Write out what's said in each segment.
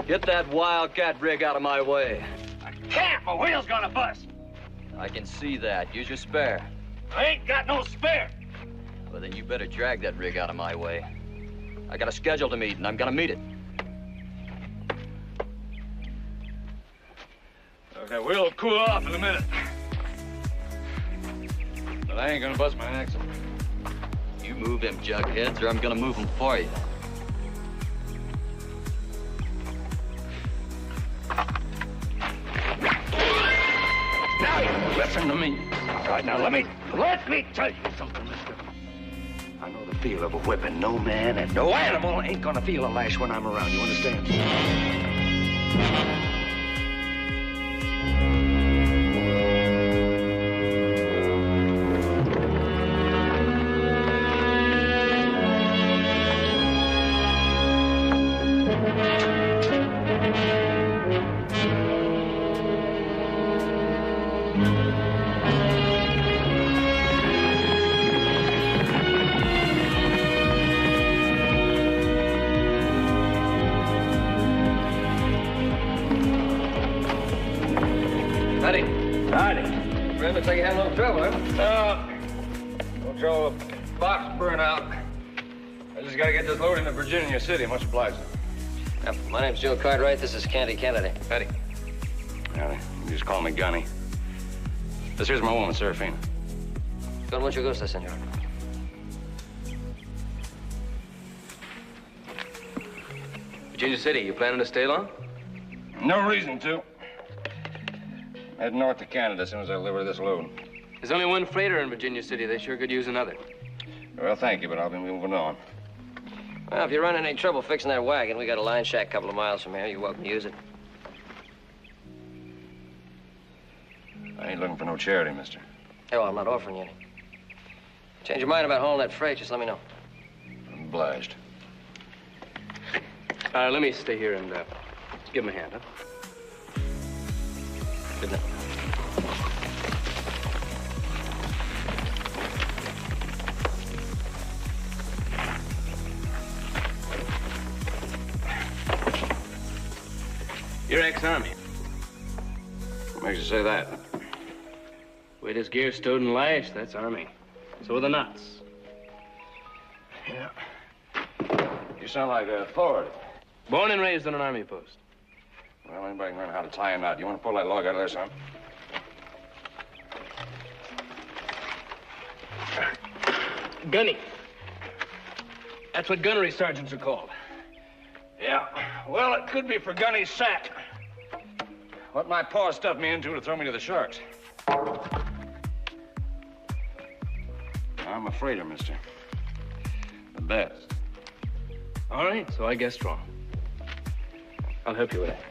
Get that wildcat rig out of my way. I can't. My wheel's gonna bust. I can see that. Use your spare. I ain't got no spare. Well, then you better drag that rig out of my way. I got a schedule to meet, and I'm gonna meet it. Okay, wheel'll cool off in a minute. But I ain't gonna bust my axle. You move them jugheads, or I'm gonna move them for you. Now you listen to me. All right, now let me tell you something, mister. I know the feel of a whipping. No man and no animal ain't gonna feel a lash when I'm around. You understand? Looks like you had a little trouble, huh? No trouble. Box burn out. I just gotta get this load into Virginia City. Much obliged. Yeah, my name's Joe Cartwright. This is Candy Kennedy. Betty. Yeah, you just call me Gunny. This here's my woman, Serafina. Con mucho gusto, senor. Virginia City, you planning to stay long? No reason to. Head north to Canada as soon as I deliver this load. There's only one freighter in Virginia City. They sure could use another. Well, thank you, but I'll be moving on. Well, if you're running any trouble fixing that wagon, we got a line shack a couple of miles from here. You're welcome to use it. I ain't looking for no charity, mister. Oh, I'm not offering you any. Change your mind about hauling that freight, just let me know. I'm obliged. Let me stay here and give him a hand, huh? Good night. You're ex-Army. What makes you say that? Way this gear stowed and lashed, that's Army. So are the knots. Yeah. You sound like a authority. Born and raised on an Army post. Well, anybody can learn how to tie a knot. You want to pull that log out of there, son? Gunny. That's what gunnery sergeants are called. Yeah. Well, it could be for Gunny's sack. What my paw stuffed me into to throw me to the sharks. I'm a freighter, mister. The best. All right, so I guessed wrong. I'll help you with that.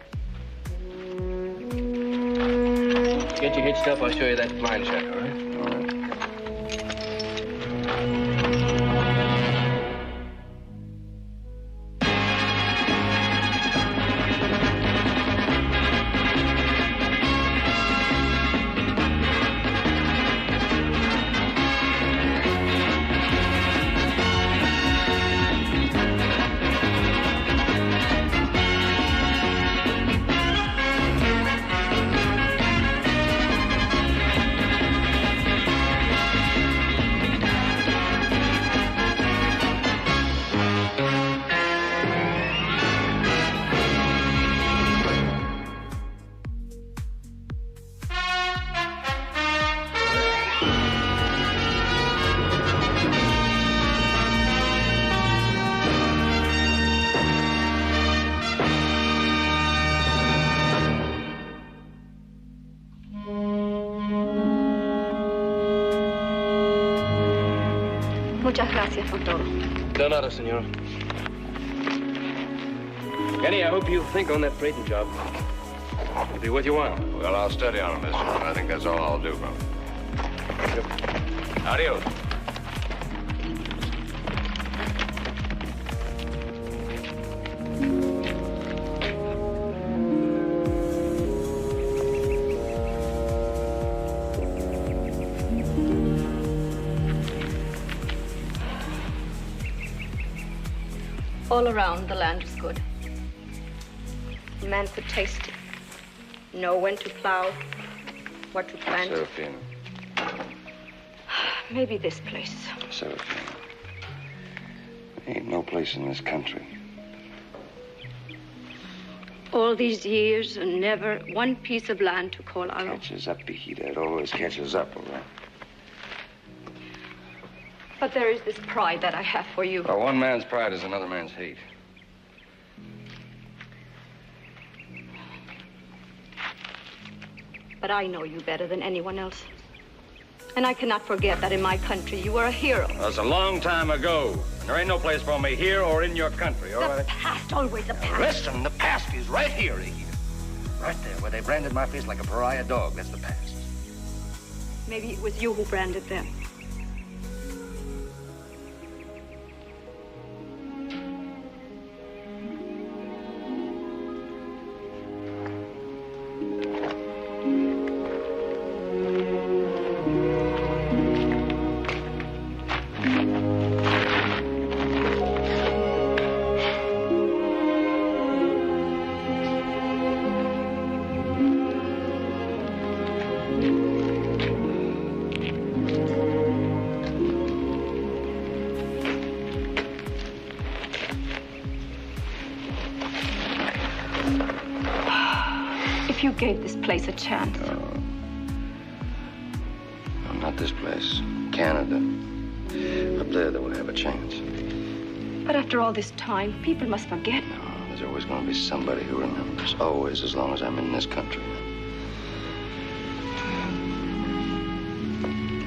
Get you hitched up, I'll show you that line shack, all right? All right. Muchas gracias por todo. De nada, senor. Kenny, I hope you think on that freighting job. It'll be what you want. Well, I'll study on it, mister. I think that's all I'll do, bro. Adios. All around, the land is good. A man could taste it, know when to plow, what to plant. Serafina. Maybe this place. Serafina. Ain't no place in this country. All these years and never one piece of land to call our own. Catches up, Pijita. It always catches up, all right? But there is this pride that I have for you. Well, one man's pride is another man's hate. But I know you better than anyone else. And I cannot forget that in my country you were a hero. That's a long time ago. There ain't no place for me here or in your country, all right? The past, always the past. Listen, the past is right here, right there, where they branded my face like a pariah dog. That's the past. Maybe it was you who branded them. If you gave this place a chance. No, not this place. Canada. Up there, they will have a chance. But after all this time, people must forget. No, there's always going to be somebody who remembers. Always, as long as I'm in this country.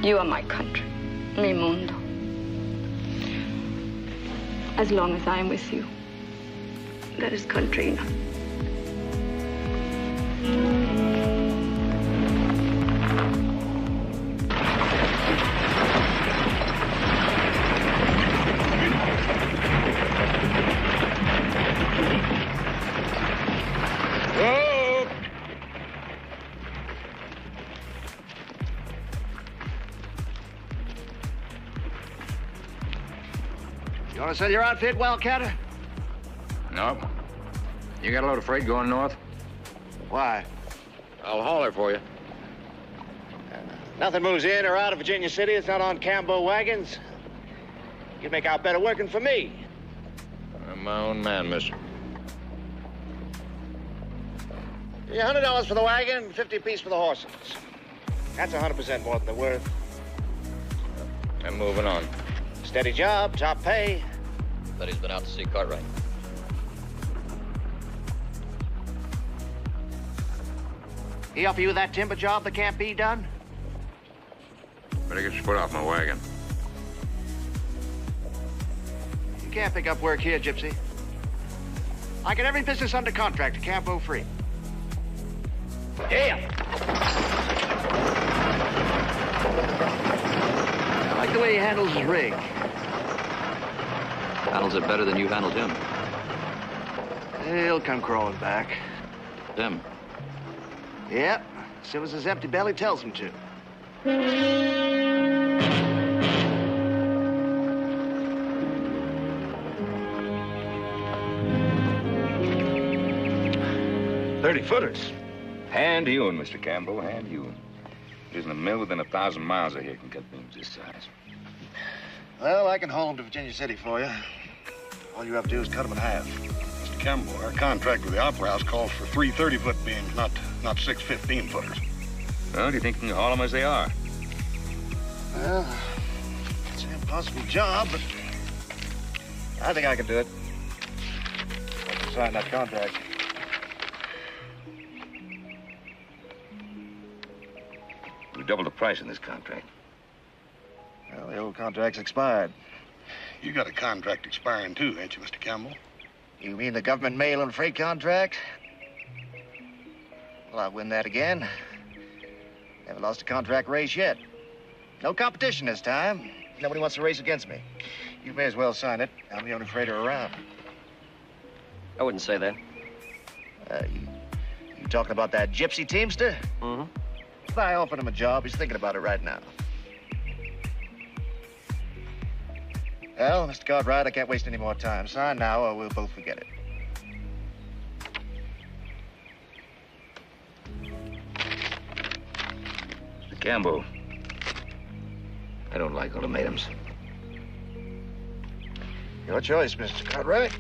You are my country, mi mundo. As long as I am with you, that is country enough. You want to sell your outfit, Wildcatter? Nope. You got a load of freight going north? Why? I'll haul her for you. Nothing moves in or out of Virginia City. It's not on Cambo wagons. You'd make out better working for me. I'm my own man, mister. $100 for the wagon, 50 apiece for the horses. That's 100% more than they're worth. I'm moving on. Steady job, top pay. But he's been out to see Cartwright. He offer you that timber job that can't be done? Better get your foot off my wagon. You can't pick up work here, Gypsy. I get every business under contract to Campo free. Yeah. I like the way he handles his rig. Handles it better than you handled him. He'll come crawling back. Him. Yep, as soon as his empty belly tells him to. $30-footers. Hand hewn, Mr. Campbell, hand hewn. There isn't a mill within 1,000 miles of here can cut beams this size. Well, I can haul them to Virginia City for you. All you have to do is cut them in half. Mr. Campbell, our contract with the Opera House calls for 3 30-foot beams, not 6 15-footers. Well, do you think you can haul them as they are? Well, it's an impossible job, but I think I can do it. I can sign that contract. We doubled the price in this contract. Well, the old contract's expired. You got a contract expiring too, ain't you, Mr. Campbell? You mean the government mail and freight contract? Well, I'll win that again. Never lost a contract race yet. No competition this time. Nobody wants to race against me. You may as well sign it. I'm the only freighter around. I wouldn't say that. You talking about that gypsy teamster? Mm-hmm. If I offered him a job, he's thinking about it right now. Well, Mr. Cartwright, I can't waste any more time. Sign now or we'll both forget it. Gamble. I don't like ultimatums. Your choice, Mr. Cartwright.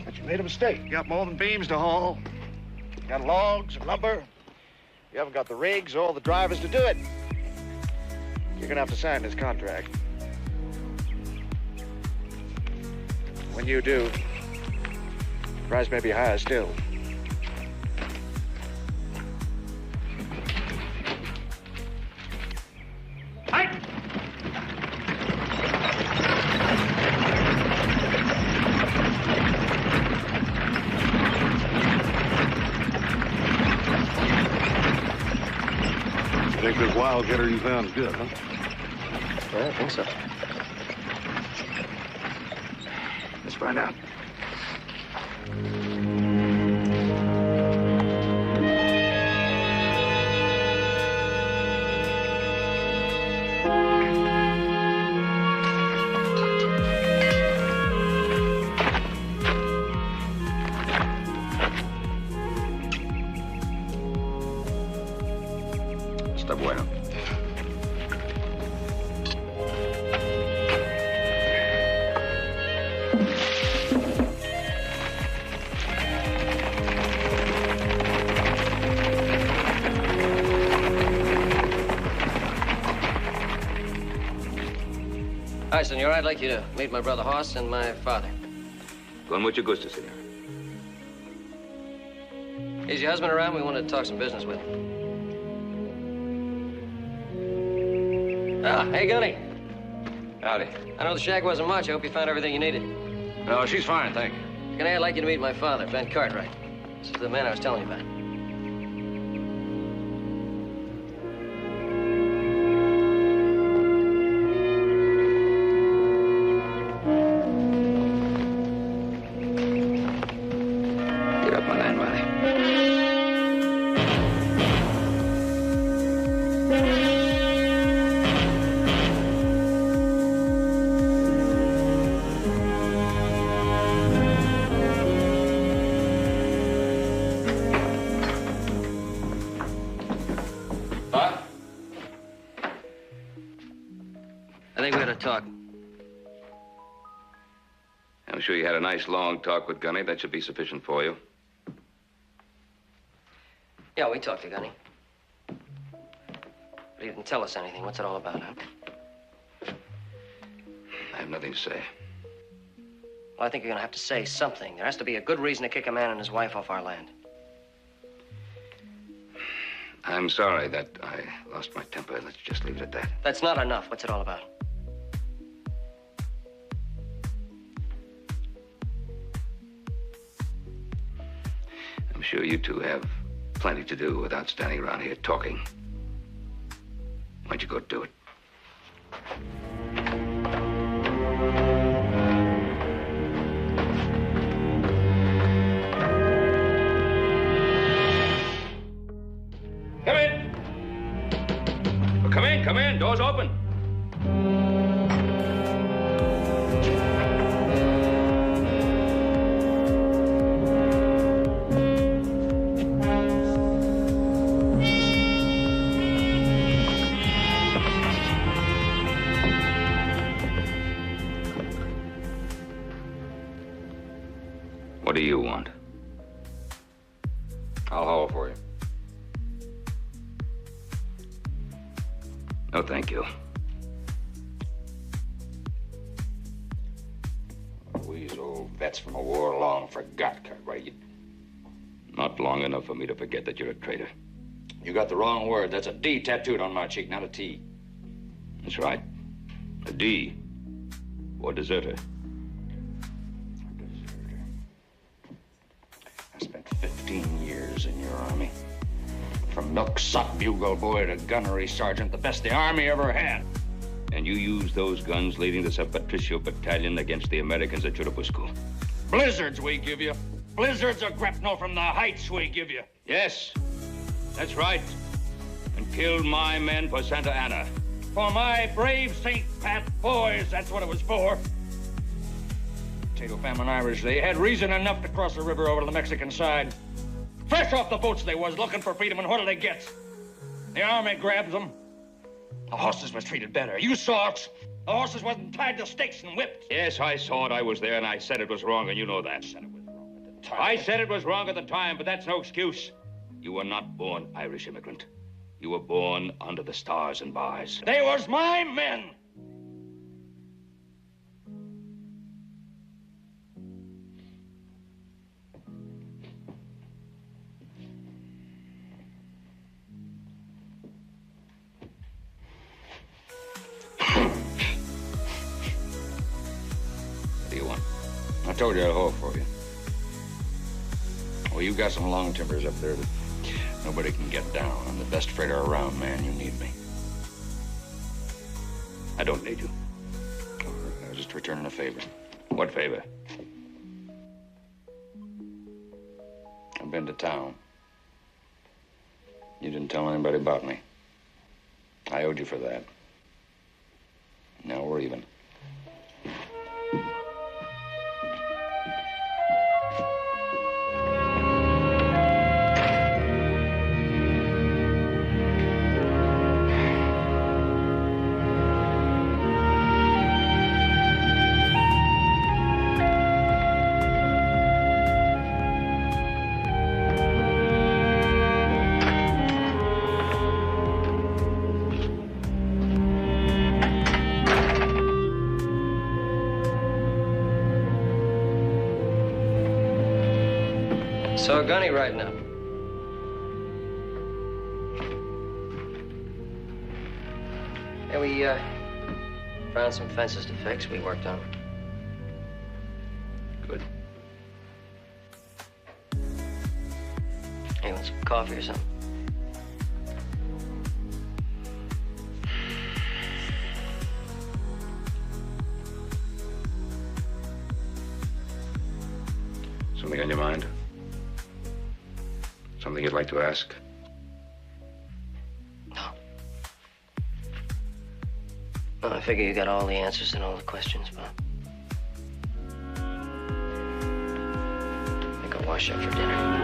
But you made a mistake. You got more than beams to haul. You got logs and lumber. You haven't got the rigs or the drivers to do it. You're gonna have to sign this contract. When you do, the price may be higher still. Think this wildcatter you found is good, huh? Yeah, I think so. Let's find out. Está bueno. Hi, senor. I'd like you to meet my brother Hoss and my father. Con mucho gusto, senor. Is your husband around? We wanted to talk some business with him. Ah, hey, Gunny. Howdy. I know the shack wasn't much. I hope you found everything you needed. No, she's fine, thank you. Gunny, I'd like you to meet my father, Ben Cartwright. This is the man I was telling you about. Get up my line, Riley. Huh? I think we ought to talk. I'm sure you had a nice long talk with Gunny. That should be sufficient for you. Yeah, we talked to Gunny. But he didn't tell us anything. What's it all about, huh? I have nothing to say. Well, I think you're gonna have to say something. There has to be a good reason to kick a man and his wife off our land. I'm sorry that I lost my temper. Let's just leave it at that. That's not enough. What's it all about? I'm sure you two have plenty to do without standing around here talking. Why don't you go do it? Come in. Well, come in, come in. Door's open. What do you want? I'll haul for you. No, thank you. We old vets from a war long forgot, Cartwright. Not long enough for me to forget that you're a traitor. You got the wrong word. That's a D tattooed on my cheek, not a T. That's right. A D. Or deserter. I spent 15 years in your army. From milksop bugle boy to gunnery sergeant, the best the army ever had. And you used those guns leading the San Patricio Battalion against the Americans at Churubusco. Blizzards we give you. Blizzards of grapnel from the heights we give you. Yes, that's right. And killed my men for Santa Ana. For my brave St. Pat boys, that's what it was for. Potato famine Irish, they had reason enough to cross the river over to the Mexican side. Fresh off the boats they was, looking for freedom, and what do they get? The army grabs them, The horses was treated better. You saw it. The horses wasn't tied to stakes and whipped. Yes, I saw it. I was there, and I said it was wrong, and you know that. I said it was wrong at the time, but that's no excuse. You were not born Irish immigrant. You were born under the stars and bars. They was my men. What do you want? I told you I'd haul for you. Well, you got some long timbers up there that nobody can get down. I'm the best freighter around, man. You need me. I don't need you. I was just returning a favor. What favor? I've been to town. You didn't tell anybody about me. I owed you for that. Now we're even. So, Gunny riding up. Yeah, we, found some fences to fix. We worked on them. Good. Hey, want some coffee or something? Something on your mind? Something you'd like to ask? No. Well, I figure you got all the answers and all the questions, Bob. I think I'll wash up for dinner.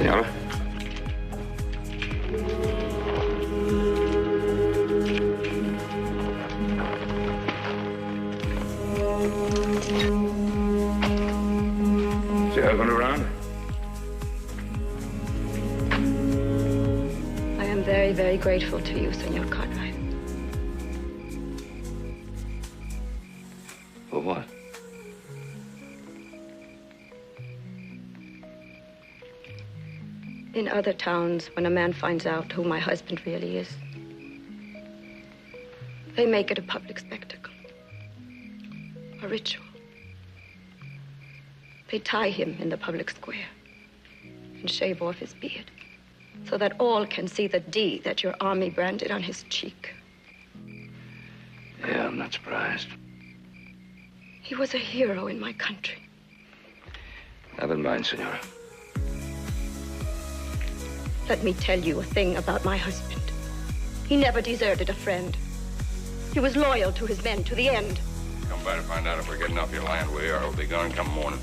Senora? Is your husband around? I am very, very grateful to you, Senor Cartwright. For what? In other towns, when a man finds out who my husband really is, they make it a public spectacle, a ritual. They tie him in the public square and shave off his beard so that all can see the D that your army branded on his cheek. Yeah, I'm not surprised. He was a hero in my country. Never mind, Senora. Let me tell you a thing about my husband. He never deserted a friend. He was loyal to his men to the end. Come by to find out if we're getting off your land. We are. We'll be gone come morning.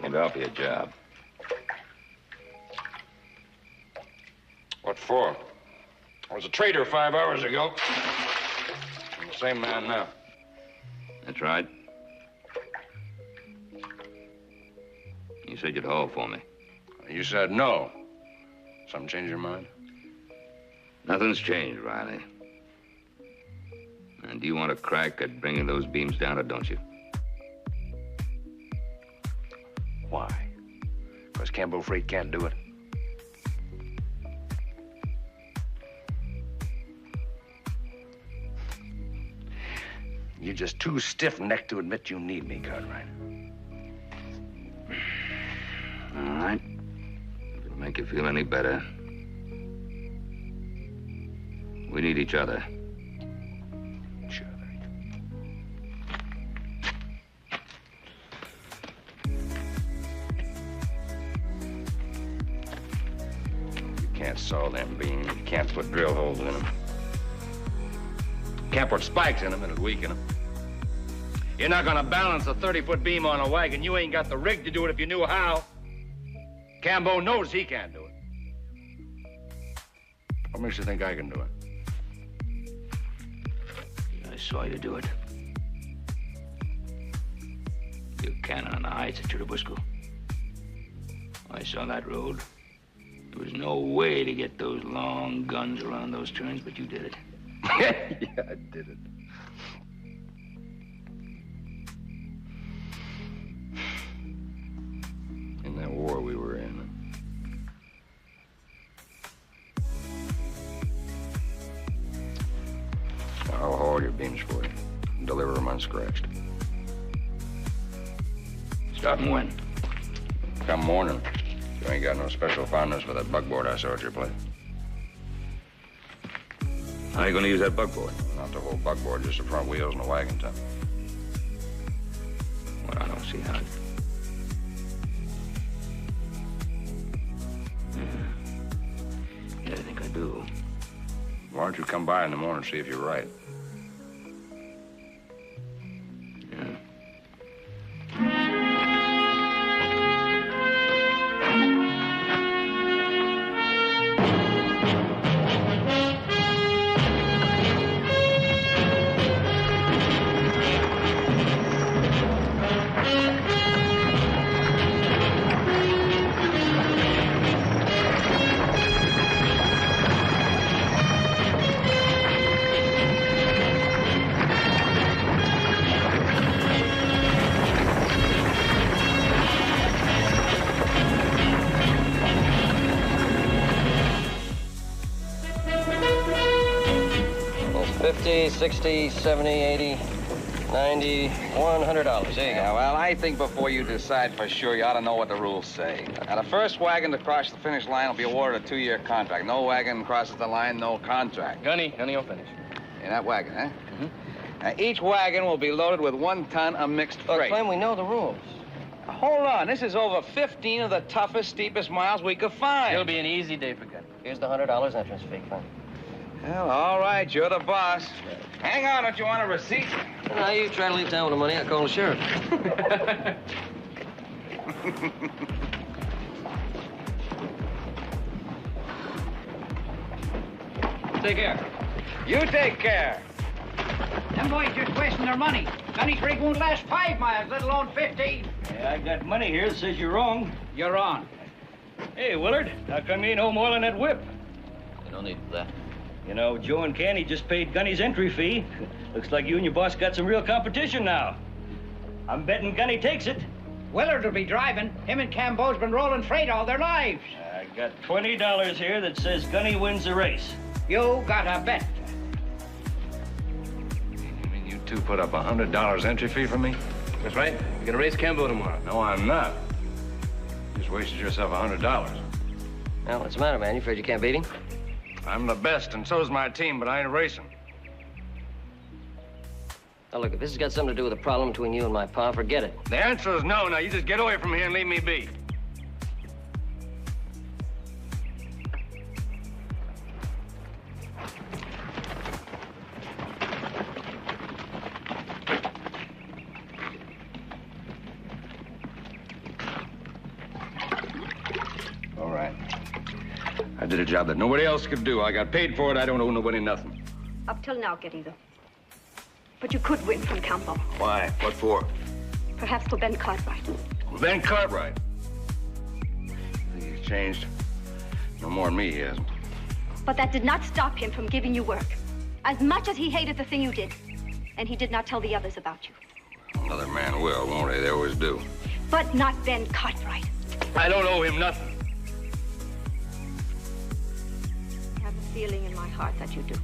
Maybe I'll be a job. What for? I was a traitor 5 hours ago. I'm the same man now. That's right. You said you'd haul for me. You said no. Something change your mind? Nothing's changed, Riley. And do you want a crack at bringing those beams down, or don't you? Why? Because Campbell Freight can't do it. You're just too stiff-necked to admit you need me, Cartwright. right. If it'll make you feel any better, we need each other. Sure. You can't saw them beams. You can't put drill holes in them. Can't put spikes in them, it'll weaken them. You're not gonna balance a 30-foot beam on a wagon. You ain't got the rig to do it if you knew how. Cambo knows he can't do it. What makes you think I can do it? I saw you do it. Your cannon on the heights at Churubusco. I saw that road. There was no way to get those long guns around those turns, but you did it. Yeah, I did it. In that war we were in. I'll haul your beams for you and deliver them unscratched. Starting when? Come morning. You ain't got no special fondness for that buckboard I saw at your place. How are you gonna use that buckboard? Not the whole buckboard, just the front wheels and the wagon top. Well, I don't see how. Yeah, I think I do. Why don't you come by in the morning and see if you're right? Yeah. $50, $60, $70, $80, $90, $100. There you go. Yeah, well, I think before you decide for sure, you ought to know what the rules say. Now, the first wagon to cross the finish line will be awarded a 2-year contract. No wagon crosses the line, no contract. Gunny will finish. In that wagon, huh? Now, each wagon will be loaded with 1 ton of mixed freight. Clem, we know the rules. Now, hold on. This is over 15 of the toughest, steepest miles we could find. It'll be an easy day for Gunny. Here's the $100 entrance fee, Clem. Well, all right, you're the boss. Hang on, don't you want a receipt? Now, you try to leave town with the money, I'll call the sheriff. Take care. You take care. Them boys just wasting their money. Gunny's rig won't last 5 miles, let alone 15. Yeah, I got money here that says you're wrong. You're on. Hey, Willard, how come you ain't home oiling that whip? No need for that. You know, Joe and Canny just paid Gunny's entry fee. Looks like you and your boss got some real competition now. I'm betting Gunny takes it. Willard will be driving. Him and Cambo's been rolling freight all their lives. I got $20 here that says Gunny wins the race. You got a bet. You mean you two put up $100 entry fee for me? That's right. You're gonna race Cambo tomorrow. No, I'm not. You just wasted yourself $100. Well, what's the matter, man? You afraid you can't beat him? I'm the best, and so's my team, but I ain't racing. Now, look, if this has got something to do with a problem between you and my pa, forget it. The answer is no. Now, you just get away from here and leave me be. All right. I did a job that nobody else could do. I got paid for it. I don't owe nobody nothing. Up till now, get either. But you could win from Campo. Why? What for? Perhaps for Ben Cartwright. Ben Cartwright. I think he's changed. No more than me, he hasn't. But that did not stop him from giving you work. As much as he hated the thing you did. And he did not tell the others about you. Another man will, won't he? They always do. But not Ben Cartwright. I don't owe him nothing. I have a feeling in my heart that you do.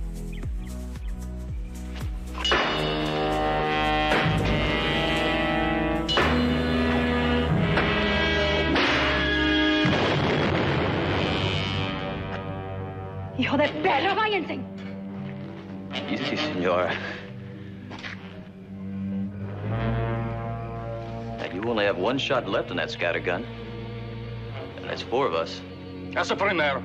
Joder, perro, váyanse. Easy, senora. Now, you only have one shot left in that scattergun. And that's 4 of us. That's a primero.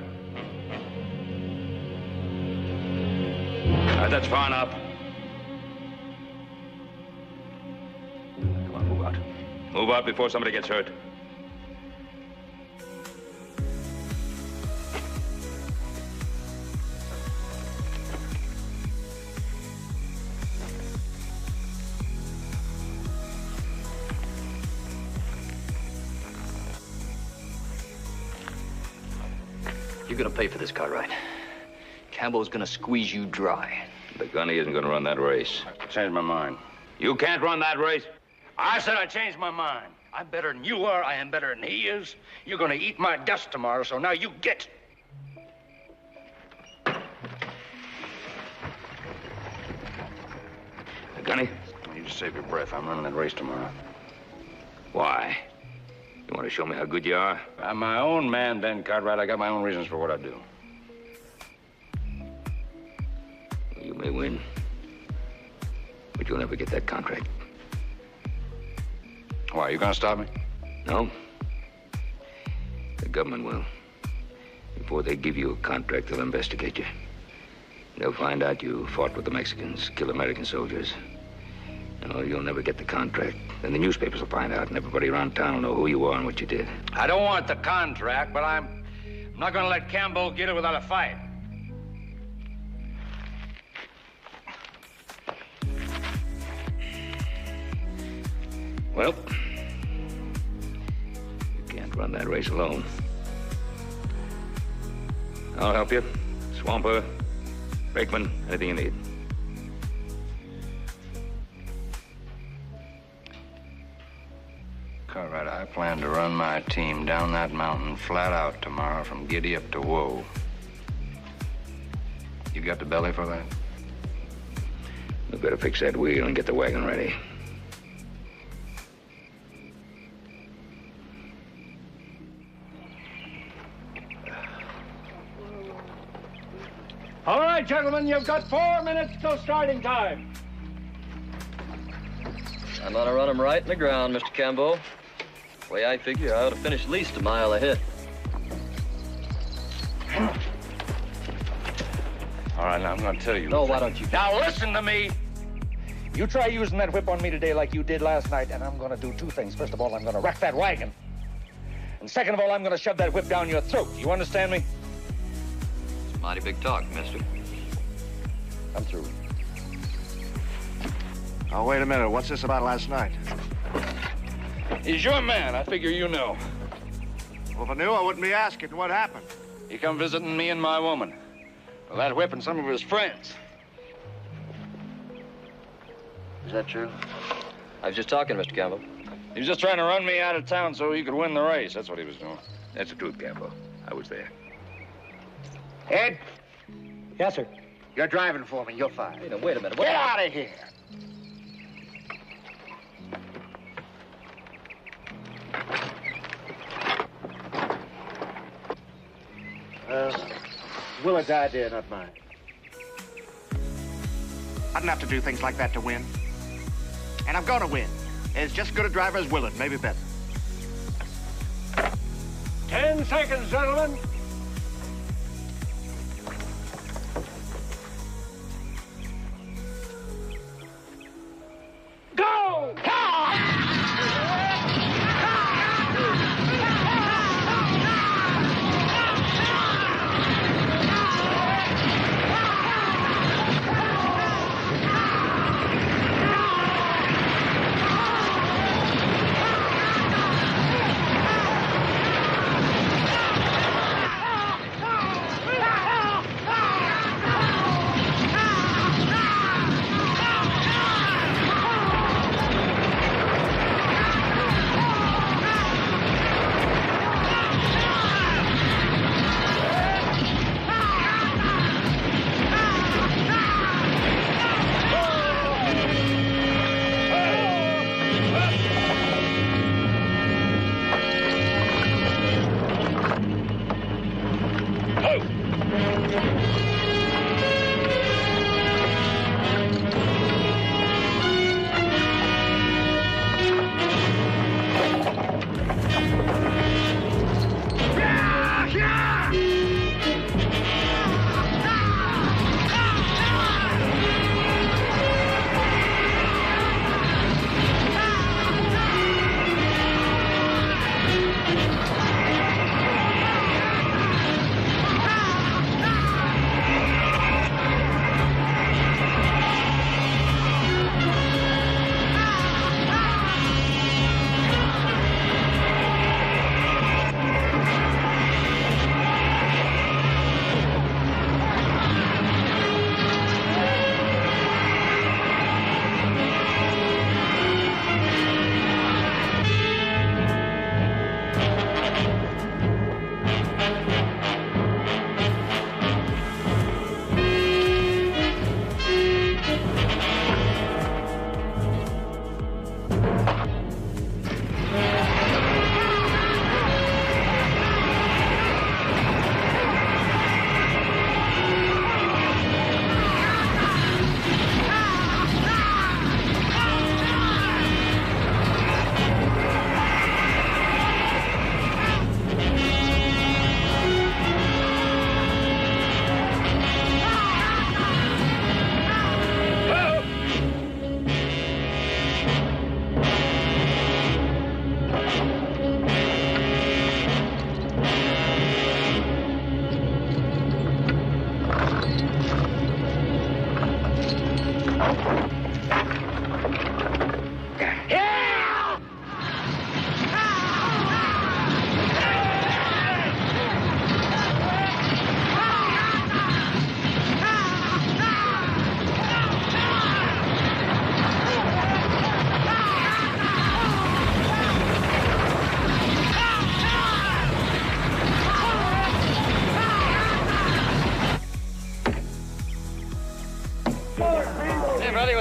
That's far enough. Come on, move out. Move out before somebody gets hurt. You're gonna pay for this, Cartwright. Campbell's gonna squeeze you dry. The gunny isn't gonna run that race. I changed my mind. You can't run that race. I said I changed my mind. I'm better than you are. I am better than he is. You're gonna eat my dust tomorrow, so now you get. The gunny? You just save your breath. I'm running that race tomorrow. Why? You want to show me how good you are? I'm my own man, Ben Cartwright. I got my own reasons for what I do. You may win, but you'll never get that contract. Why, you gonna stop me? No. The government will. Before they give you a contract, they'll investigate you. They'll find out you fought with the Mexicans, killed American soldiers. No, you'll never get the contract. Then the newspapers will find out, and everybody around town will know who you are and what you did. I don't want the contract, but I'm not gonna let Campbell get it without a fight. Well, you can't run that race alone. I'll help you. Swamper, brakeman, anything you need. Cartwright, I plan to run my team down that mountain flat out tomorrow from Giddy up to Woe. You got the belly for that? We better fix that wheel and get the wagon ready. All right, gentlemen, you've got 4 minutes till starting time. I'm gonna run him right in the ground, Mr. Campbell. The way I figure, I ought to finish at least a mile ahead. All right, now I'm gonna tell you. No, why don't you? Now listen to me. You try using that whip on me today like you did last night, and I'm gonna do 2 things. First of all, I'm gonna wreck that wagon. And second of all, I'm gonna shove that whip down your throat. You understand me? It's mighty big talk, mister. I'm through. Oh, wait a minute. What's this about last night? He's your man. I figure you know. Well, if I knew, I wouldn't be asking. What happened? He come visiting me and my woman. Well, that whip and some of his friends. Is that true? I was just talking, Mr. Campbell. He was just trying to run me out of town so he could win the race. That's what he was doing. That's the truth, Campbell. I was there. Ed, Yes, sir. you're driving for me. You're fired. Hey, now, wait a minute. Get out of here. Willard's idea, not mine. I didn't have to do things like that to win. And I'm gonna win. As just good a driver as Willard, maybe better. 10 seconds, gentlemen. Go!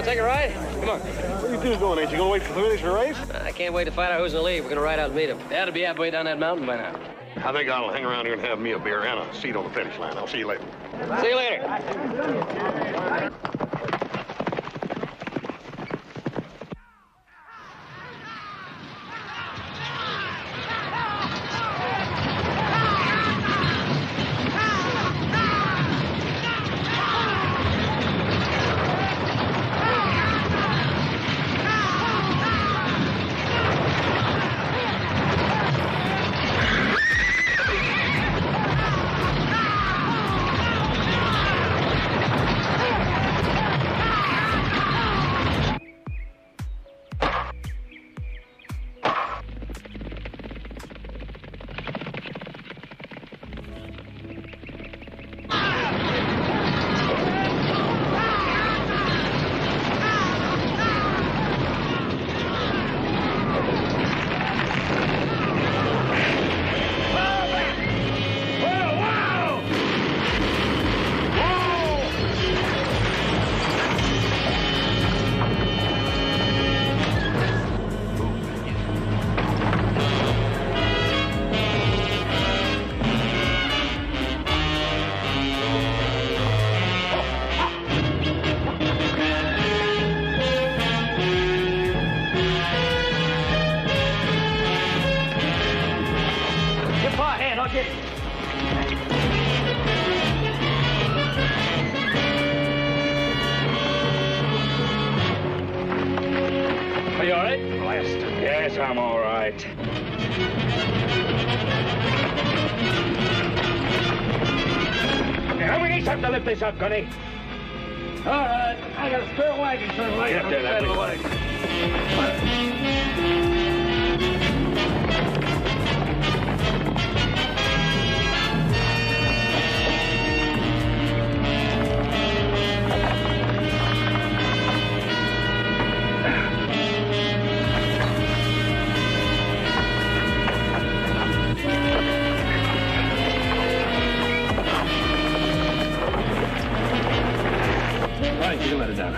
Take a ride? Come on. What are you two doing? Ain't you gonna wait for the finish of the race? I can't wait to find out who's in the lead. We're gonna ride out and meet him. They ought to be halfway down that mountain by now. I think I'll hang around here and have me a beer and a seat on the finish line. I'll see you later. See you later. Are you all right? Blasted. Yes, I'm all right. Now we need something to lift this up, Gunny. All right. I got a spare wagon for the Get up there, that way. Right, you can let it down.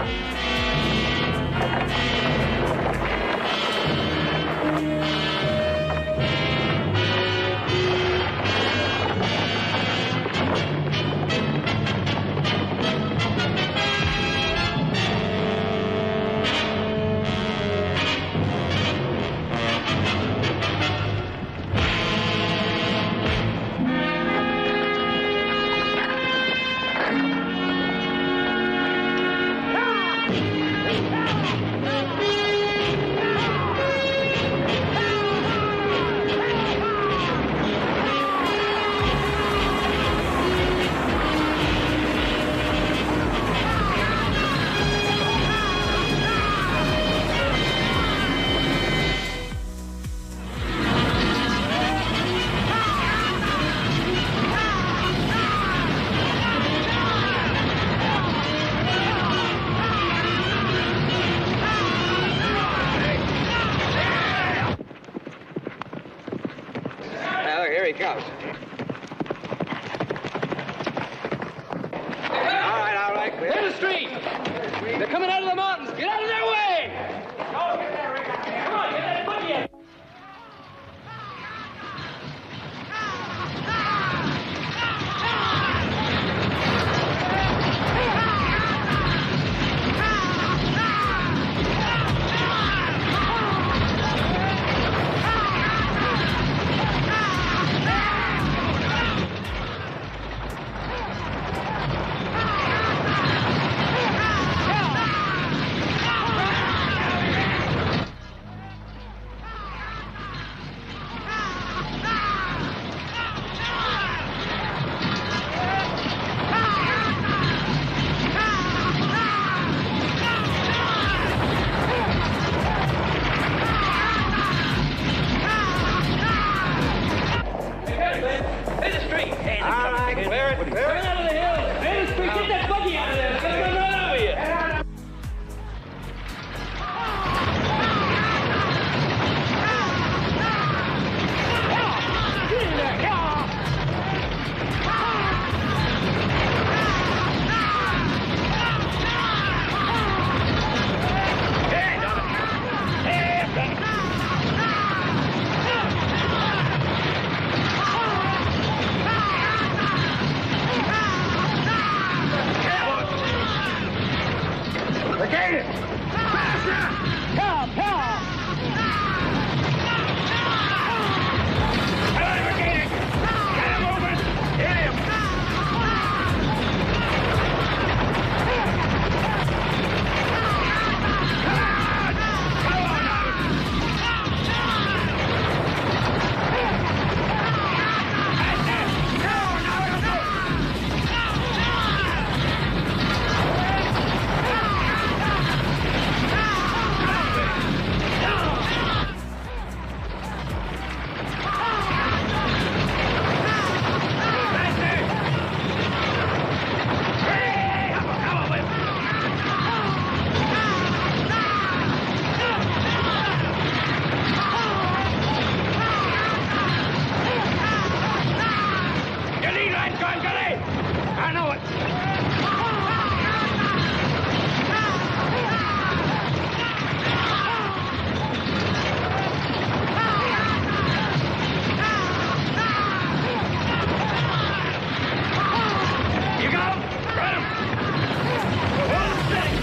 Here he comes. All right. Clear the street. They're coming out of the mountains. Get out of their way! Come on, get that buggy in. Again! Faster! Help! Help! Come on, Brigade! Get him moving! Hit him! I know it. You got him? Got him. Hold him steady.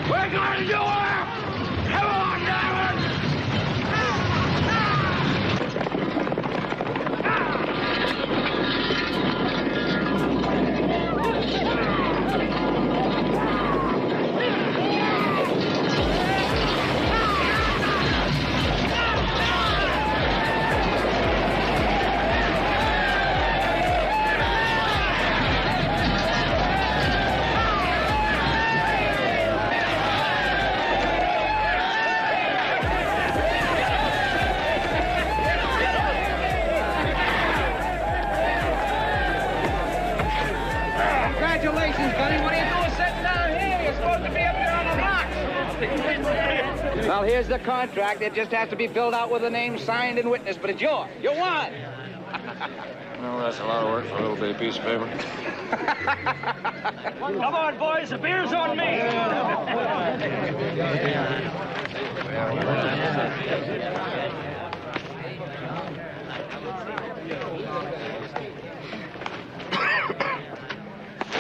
We're going to do it! Come on, Diamond! Congratulations, Gunny. What are you doing sitting down here? You're supposed to be up there on the rocks. Well, here's the contract. It just has to be filled out with a name signed and witnessed, but it's yours. You won. Well, that's a lot of work for a little bitty piece of paper. Come on, boys. The beer's on me.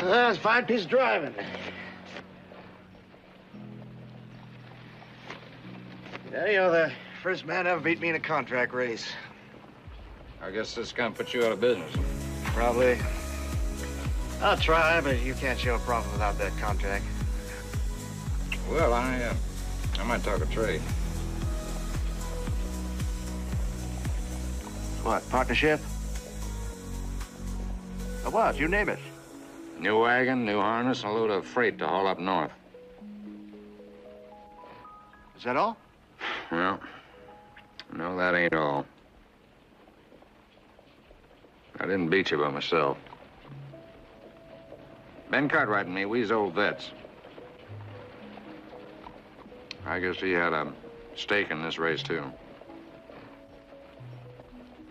That's a fine piece of driving. Yeah, you're the first man ever beat me in a contract race. I guess this kind of put you out of business. Probably. I'll try, but you can't show a profit without that contract. Well, I might talk a trade. What, partnership? Or what? You name it. New wagon, new harness, and a load of freight to haul up north. Is that all? Well, No, that ain't all. I didn't beat you by myself. Ben Cartwright and me, we's old vets. I guess he had a stake in this race, too.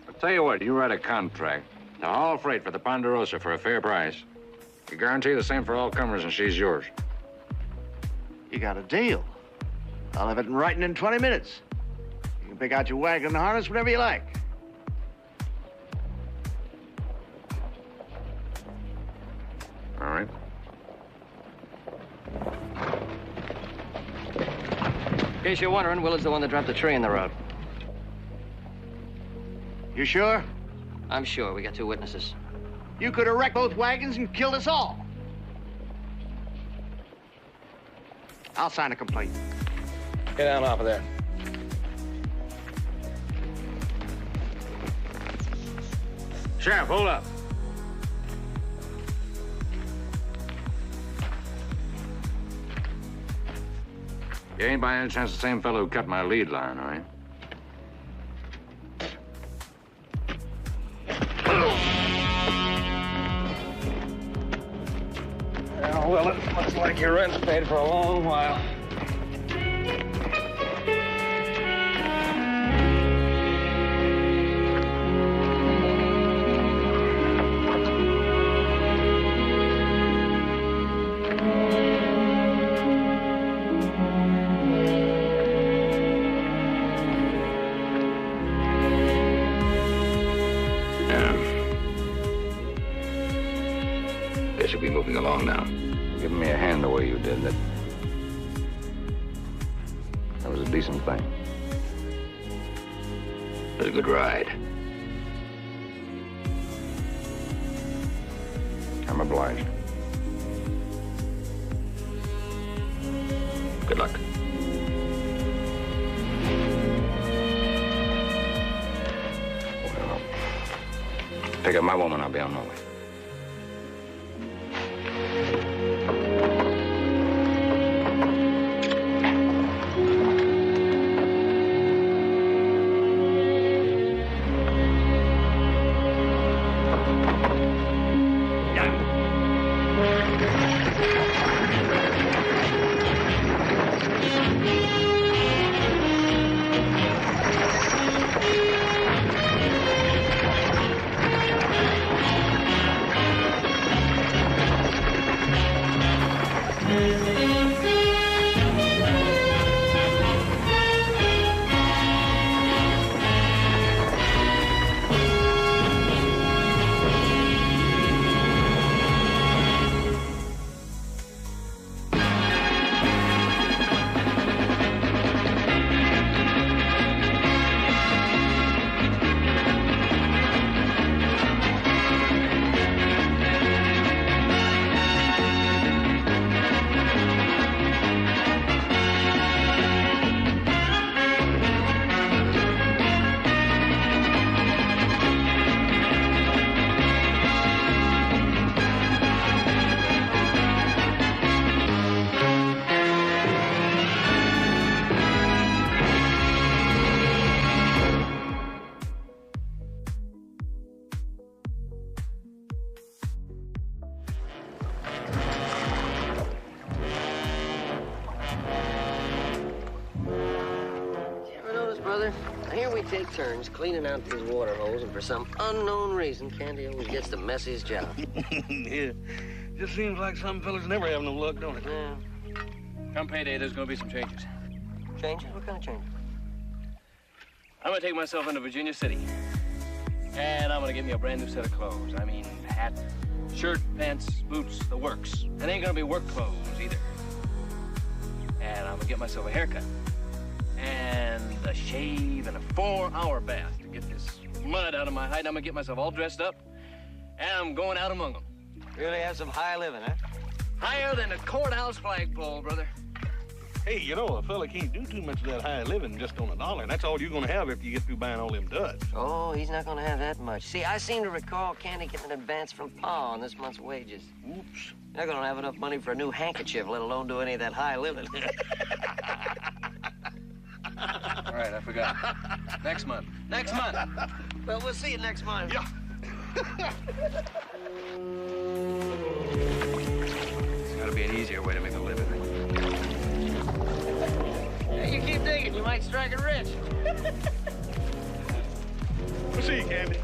I'll tell you what, you write a contract to haul freight for the Ponderosa for a fair price. You guarantee the same for all comers, and she's yours. You got a deal. I'll have it in writing in 20 minutes. You can pick out your wagon and harness whenever you like. All right. In case you're wondering, Willard's the one that dropped the tree in the road. You sure? I'm sure. We got 2 witnesses. You could have wrecked both wagons and killed us all. I'll sign a complaint. Get down off of there. Sheriff, hold up. You ain't by any chance the same fellow who cut my lead line, are you? Yeah, well, it looks like your rent's paid for a long while. Guess you'll be moving along now. Giving me a hand the way you did, that was a decent thing. It was a good ride. I'm obliged. Good luck. Well, pick up my woman, I'll be on my way. Take turns cleaning out these water holes, and for some unknown reason, Candy always gets the messiest job. Yeah. Just seems like some fellas never have no luck, don't it? Yeah. Come payday, there's gonna be some changes. Changes? What kind of changes? I'm gonna take myself into Virginia City. And I'm gonna get me a brand new set of clothes. I mean, hat, shirt, pants, boots, the works. And ain't gonna be work clothes either. And I'm gonna get myself a haircut. And a shave and a 4-hour bath to get this mud out of my hide. I'm gonna get myself all dressed up, and I'm going out among them. Really have some high living, huh? Higher than a courthouse flagpole, brother. Hey, you know, a fella can't do too much of that high living just on $1, and that's all you're gonna have if you get through buying all them duds. Oh, he's not gonna have that much. See, I seem to recall Candy getting an advance from Pa on this month's wages. Oops. They're gonna have enough money for a new handkerchief, let alone do any of that high living. All right, I forgot. Next month. Next month. Well, we'll see you next month. Yeah. There's got to be an easier way to make a living. Hey, you keep digging, you might strike it rich. We'll see you, Candy.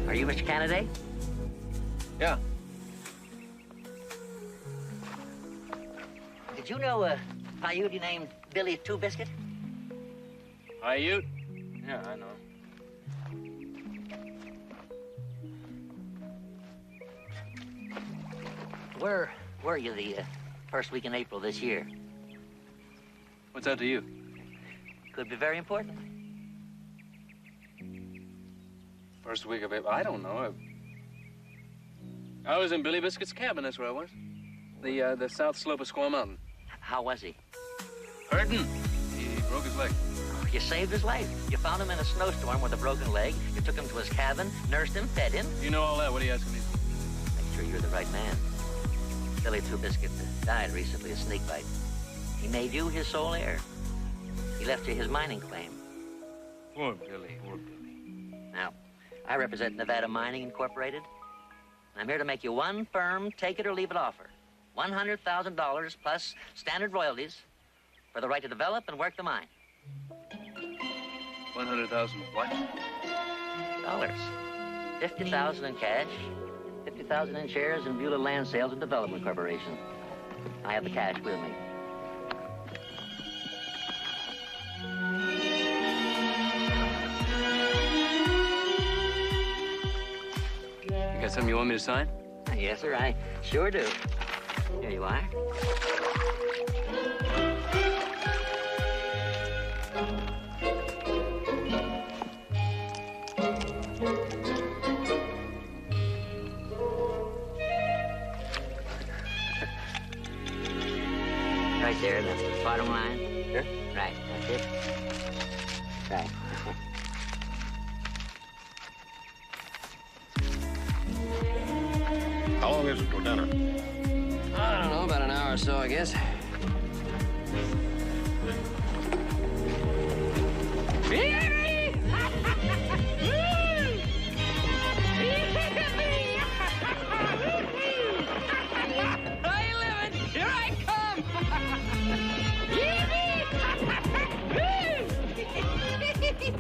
Are you Mr. Candidate? Yeah. Did you know a Paiute named Billy Two Biscuit? Paiute? Yeah, I know. Where were you the first week in April this year? What's that to you? Could be very important. First week of April. I don't know. I was in Billy Biscuit's cabin. That's where I was. The south slope of Squaw Mountain. How was he? Hurting. He broke his leg. You saved his life. You found him in a snowstorm with a broken leg. You took him to his cabin, nursed him, fed him. You know all that. What are you asking me? Make sure you're the right man. Billy Two Biscuit died recently, a snake bite. He made you his sole heir. He left you his mining claim. Poor Billy. Poor Billy. Now, I represent Nevada Mining Incorporated. I'm here to make you one firm take-it-or-leave-it offer. $100,000 plus standard royalties for the right to develop and work the mine. 100,000 what? Dollars. 50,000 in cash, 50,000 in shares in Beulah Land Sales and Development Corporation. I have the cash with me. You got something you want me to sign? Yes, sir, I sure do. Here you are. Right there, the bottom line. Here? Right, that's it. Right. How long is it till dinner? I don't know, about an hour or so, I guess.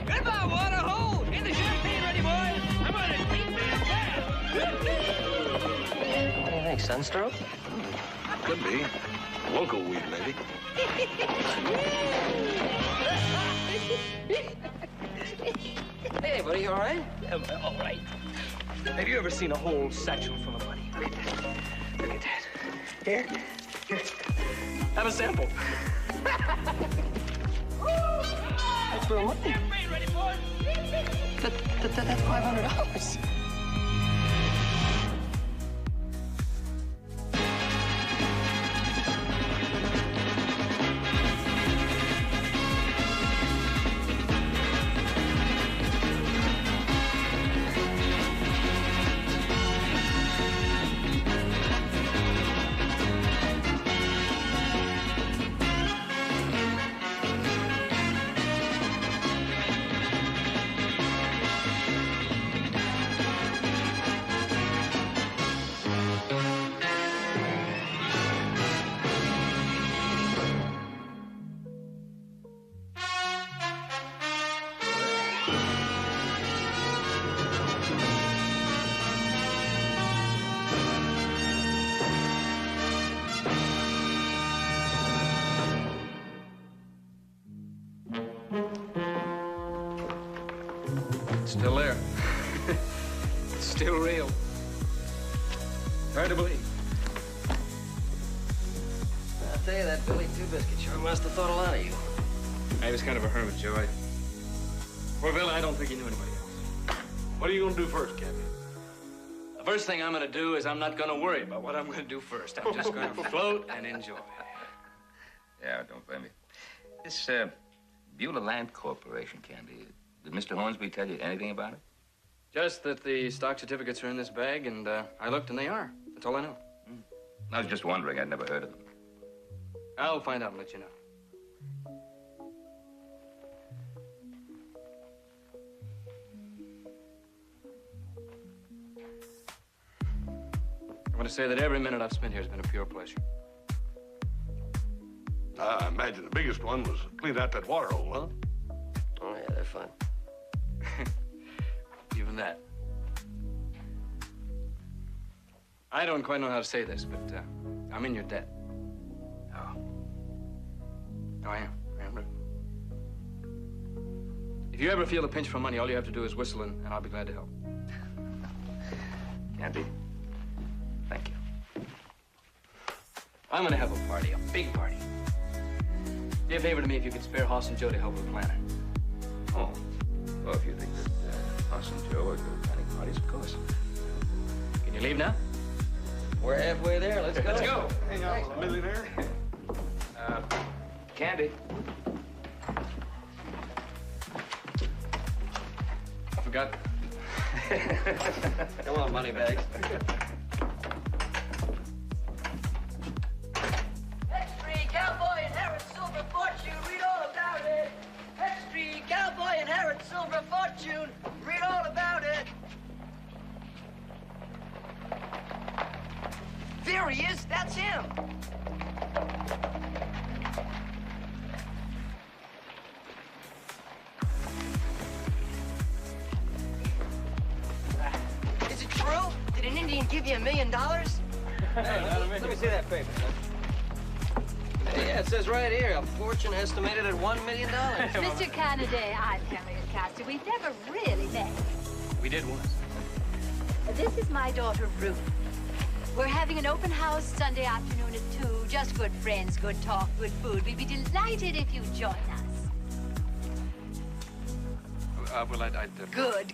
Goodbye, waterhole! Get the champagne ready, boys! I'm on a deep man fast! What do you think, sunstroke? Could be. Local weed, maybe. Hey, buddy, you all right? All right. Have you ever seen a whole satchel full of money? Look at that. Look at that. Here. Have a sample. That's for money. Champagne ready, boys! That's $500. Still there. It's still real. Hard to believe. I'll tell you, that Billy Two Biscuit sure must have thought a lot of you. He was kind of a hermit, Joe. Poor Billy, I don't think he knew anybody else. What are you going to do first, Captain? The first thing I'm going to do is I'm not going to worry about what I'm going to do first. I'm just going to float and enjoy. Yeah, don't blame me. This, Beulah Land Corporation, Candy, did Mr. Hornsby tell you anything about it? Just that the stock certificates are in this bag, and I looked and they are. That's all I know. I was just wondering. I'd never heard of them. I'll find out and let you know. I want to say that every minute I've spent here has been a pure pleasure. I imagine the biggest one was clean out that water hole, huh? Oh, yeah, they're fun. Even that. I don't quite know how to say this, but I'm in your debt. Oh. Oh, I am. Really. If you ever feel a pinch for money, all you have to do is whistle, and I'll be glad to help. Candy, thank you. I'm gonna have a party, a big party. Do a favor to me if you could spare Hoss and Joe to help with planning. Oh, well, if you think that Hoss and Joe are good at planning parties, of course. Can you leave now? We're halfway there. Let's go. Let's go. Hang on, a millionaire. Candy. I forgot. Come on, moneybags. Extreme cowboy inherit silver fortune. Read all about it. Extreme cowboy inherit silver fortune. Read all about it. There he is. That's him. Is it true? Did an Indian give you $1 million? Let me see that paper. Yeah, it says right here, a fortune estimated at $1 million. Mr. Kennedy, I'm Harriet Castor. We've never really met. We did once. This is my daughter, Ruth. We're having an open house Sunday afternoon at 2. Just good friends, good talk, good food. We'd be delighted if you'd join us. Well, I'd Good.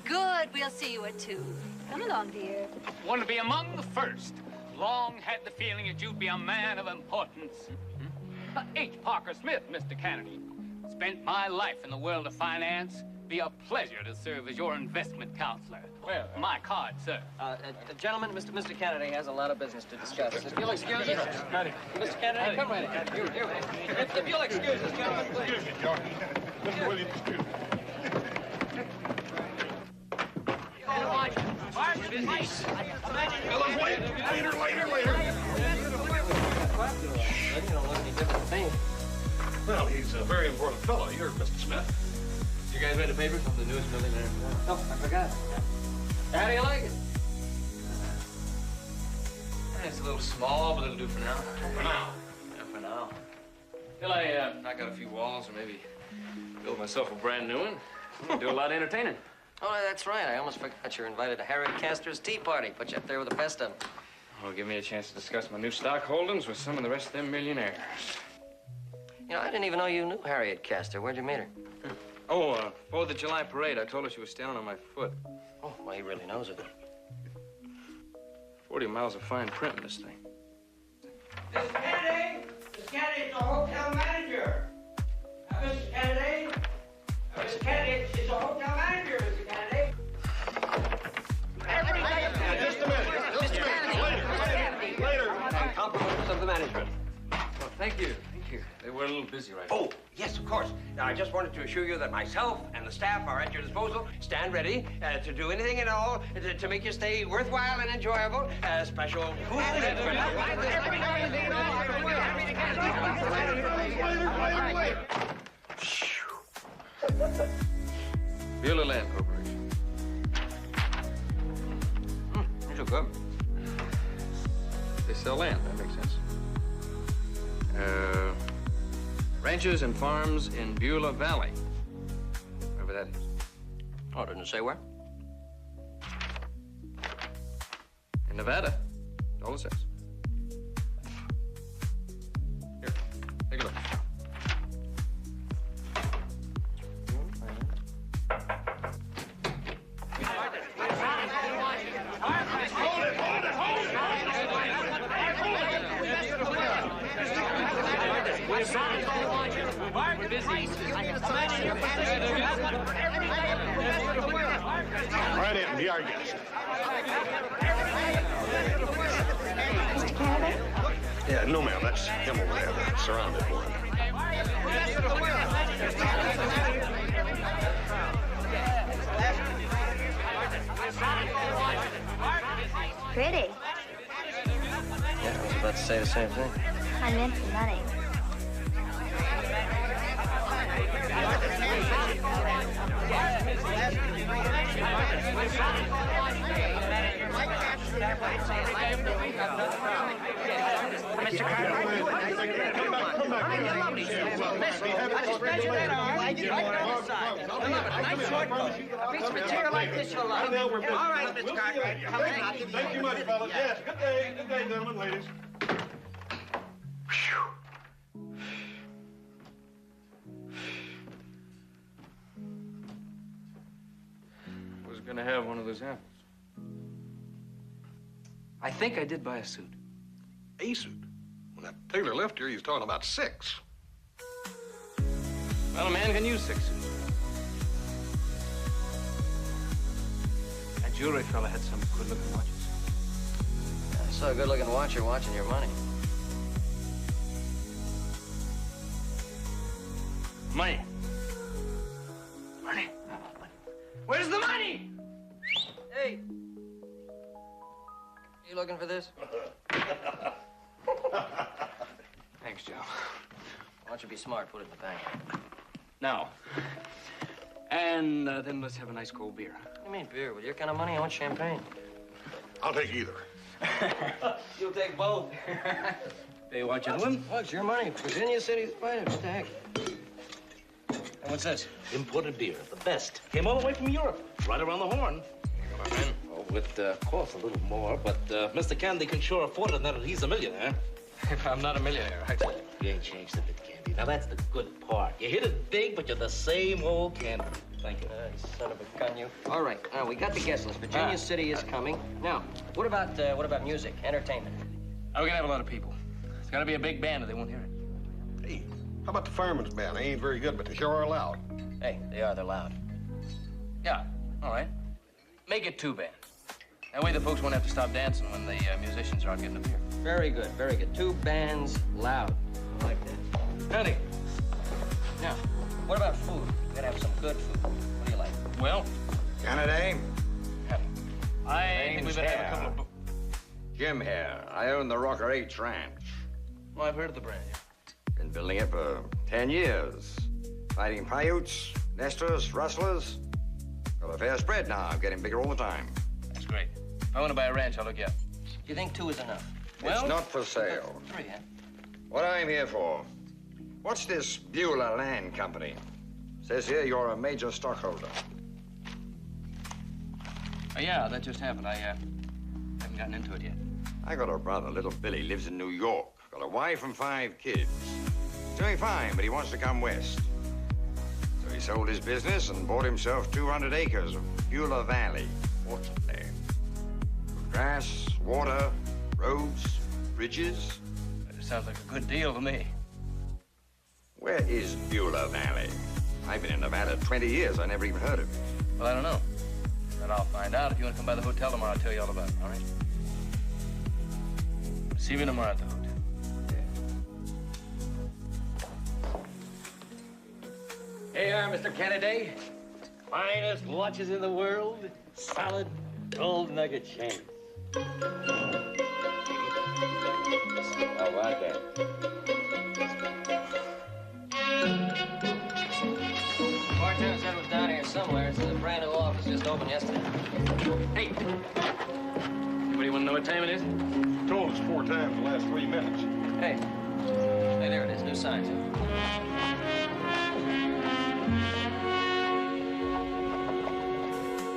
We'll see you at 2. Come along, dear. Want to be among the first. Long had the feeling that you'd be a man of importance. H. Parker Smith, Mr. Kennedy. Spent my life in the world of finance. Be a pleasure to serve as your investment counselor. Well, my card, sir. Gentlemen, Mr. Kennedy has a lot of business to discuss. If you'll excuse us. Mr. Kennedy, come right in. If you'll excuse us, gentlemen, please. Excuse me, George. Mr. Williams, excuse me. Fellas, wait. Later. You don't look any different than me. Well, he's a very important fellow. You're Mr. Smith. You guys read the papers on the newest millionaire? Oh, I forgot. How do you like it? It's a little small, but it'll do for now. For now. Yeah, for now. Till I knock out a few walls or maybe build myself a brand new one. Do a lot of entertaining. Oh, that's right. I almost forgot you're invited to Harriet Castor's tea party. Put you up there with the best of them. Well, give me a chance to discuss my new stock holdings with some of the rest of them millionaires. You know, I didn't even know you knew Harriet Castor. Where'd you meet her? Oh, 4th of July parade. I told her she was standing on my foot. Oh, well, he really knows it. 40 miles of fine print in this thing. Mr. Kennedy! Mr. Kennedy, it's the hotel manager. Mr. Kennedy? Mr. Kennedy, it's the hotel manager, Mr. Kennedy. Just a minute. Later. Compliments of the management. Well, thank you. They were a little busy right now. Oh, yes, of course. Now, I just wanted to assure you that myself and the staff are at your disposal. Stand ready to do anything at all to make your stay worthwhile and enjoyable. Special food. Beulah Land Corporation. These are good. They sell land. That makes sense. Ranches and farms in Beulah Valley. Wherever that is. Oh, didn't it say where? In Nevada. That's all it says. Here, take a look. Hold it. Be our guest. Mr. Kennedy? Yeah, no, ma'am. That's him over there, the surrounded one. Pretty. Yeah, I was about to say the same thing. I meant the money. Mr. Cartwright, come back. You love these I just measured that arm. Right down the side. I love it. A nice short coat. A piece of material like this you'll love. All right, Mr. Cartwright. Come in. I'll give you Thank you much, fellas. Yes, good day, gentlemen, ladies. Was gonna have one of those apples. I think I did buy a suit. A suit? When that tailor left here, he was talking about 6. Well, a man can use 6 suits. That jewelry fella had some good-looking watches. I saw a good-looking watcher watching your money. Money. Money. Where's the money? Hey. You looking for this? Thanks, Joe. Why don't you be smart, put it in the bank. Now. And then let's have a nice cold beer. What do you mean beer? With your kind of money, I want champagne. I'll take either. You'll take both. Hey, what, gentlemen? Well, it's your money. Virginia City's finest. Stack. And what's this? Imported beer, the best. Came all the way from Europe, right around the horn. Oh, with, course, a little more, but Mr. Candy can sure afford it now that he's a millionaire. I'm not a millionaire, I tell you. You ain't changed a bit, Candy. Now, that's the good part. You hit it big, but you're the same old Candy. Thank you. You son of a gun, you. All right, now, we got the guest list. Virginia City is coming. Now, what about music, entertainment? We're gonna have a lot of people. It's gotta be a big band or they won't hear it. Hey, how about the fireman's band? They ain't very good, but they sure are loud. Hey, they're loud. Yeah, all right. Make it 2 bands. That way the folks won't have to stop dancing when the musicians are out getting the beer. Very good, very good. 2 bands, loud. I like that. Ready? Now, what about food? We gotta have some good food. What do you like? Well, Kennedy? I think we better have a couple of... Jim here. I own the Rocker H Ranch. Well, I've heard of the brand, yeah. Been building it for 10 years. Fighting Paiutes, Nestors, Rustlers. Got a fair spread now. I'm getting bigger all the time. That's great. If I want to buy a ranch, I'll look you up. Do you think 2 is enough? It's not for sale. 3, huh? What I'm here for. What's this Beulah Land Company? Says here you're a major stockholder. Yeah, that just happened. I haven't gotten into it yet. I got a brother, little Billy, lives in New York. Got a wife and 5 kids. He's doing fine, but he wants to come west. So he sold his business and bought himself 200 acres of Beulah Valley orchard land. Grass, water, roads, bridges. Sounds like a good deal to me. Where is Beulah Valley? I've been in Nevada 20 years. I never even heard of it. Well, I don't know. But I'll find out. If you want to come by the hotel tomorrow, I'll tell you all about it, all right? See me tomorrow at the hotel. Here, Mr. Kennedy. Finest watches in the world. Solid gold nugget chains. How about that? Bartender said it was down here somewhere. It says a brand new office just opened yesterday. Hey! Anybody want to know what time it is? Told us 4 times in the last 3 minutes. Hey. Hey, there it is. New signs.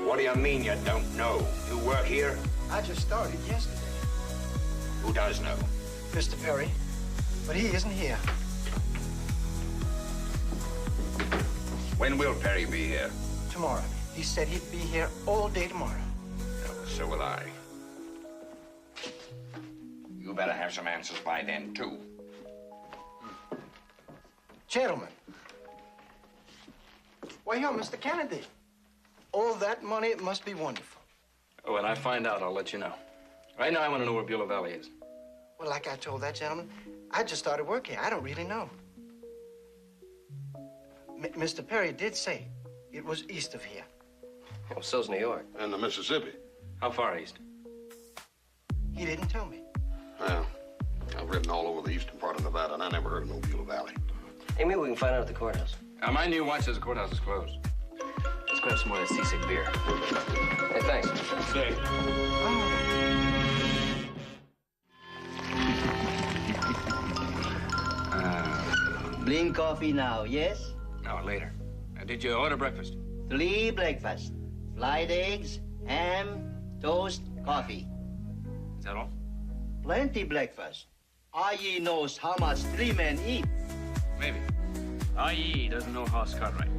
What do you mean you don't know? You work here? I just started yesterday. Who does know? Mr. Perry. But he isn't here. When will Perry be here? Tomorrow. He said he'd be here all day tomorrow. So will I. You better have some answers by then, too. Gentlemen. Why, you're Mr. Kennedy. All that money, it must be wonderful. Oh, when I find out, I'll let you know. Right now, I want to know where Beulah Valley is. Well, like I told that gentleman, I just started work here. I don't really know. Mr. Perry did say it was east of here. Well, so's New York. And the Mississippi. How far east? He didn't tell me. Well, I've ridden all over the eastern part of Nevada, and I never heard of no Beulah Valley. Hey, maybe we can find out at the courthouse. My new watch says the courthouse is closed. Let's grab some more of that seasick beer. Hey, thanks. Say. Bring coffee now, yes? No, later. Did you order breakfast? 3 breakfast. Fried eggs, ham, toast, coffee. Is that all? Plenty breakfast. I.E. knows how much 3 men eat. Maybe. I.E. doesn't know Hoss Cartwright.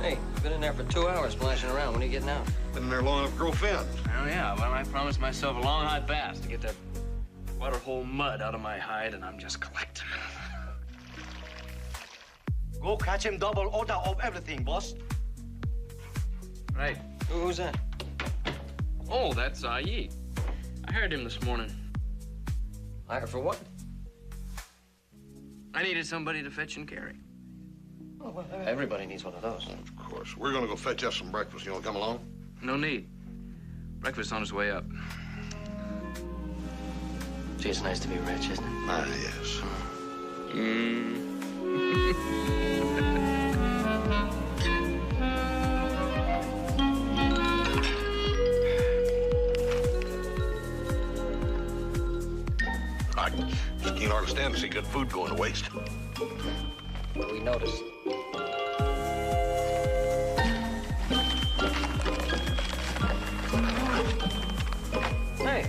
Hey, you've been in there for 2 hours splashing around. When are you getting out? Been in there long enough to grow fins. Oh, yeah. Well, I promised myself a long, hot bath to get that waterhole mud out of my hide, and I'm just collecting. Go catch him double order of everything, boss. Right. Who's that? Oh, that's I.E. I hired him this morning. Hired for what? I needed somebody to fetch and carry. Oh, well, everybody needs one of those. Of course. We're gonna go fetch us some breakfast. You wanna come along? No need. Breakfast's on its way up. Gee, it's nice to be rich, isn't it? Ah, yes. I just can't hardly stand to see good food going to waste. We noticed. Hey,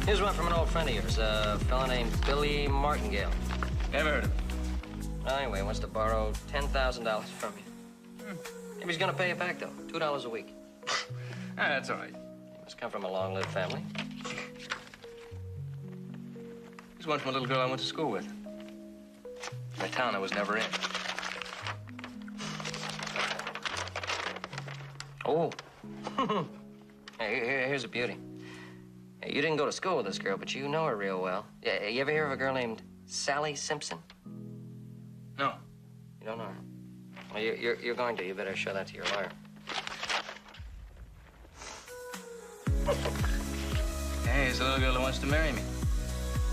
here's one from an old friend of yours, a fella named Billy Martingale. Never heard of him. Well, anyway, he wants to borrow $10,000 from you. Maybe he's gonna pay it back, though. $2 a week. That's all right. He must come from a long-lived family. Here's one from a little girl I went to school with. A town I was never in. Oh. Hey, here's a beauty. Hey, you didn't go to school with this girl, but you know her real well. Yeah, you ever hear of a girl named Sally Simpson? No. You don't know her? Well, you're going to. You better show that to your lawyer. Hey, it's a little girl who wants to marry me.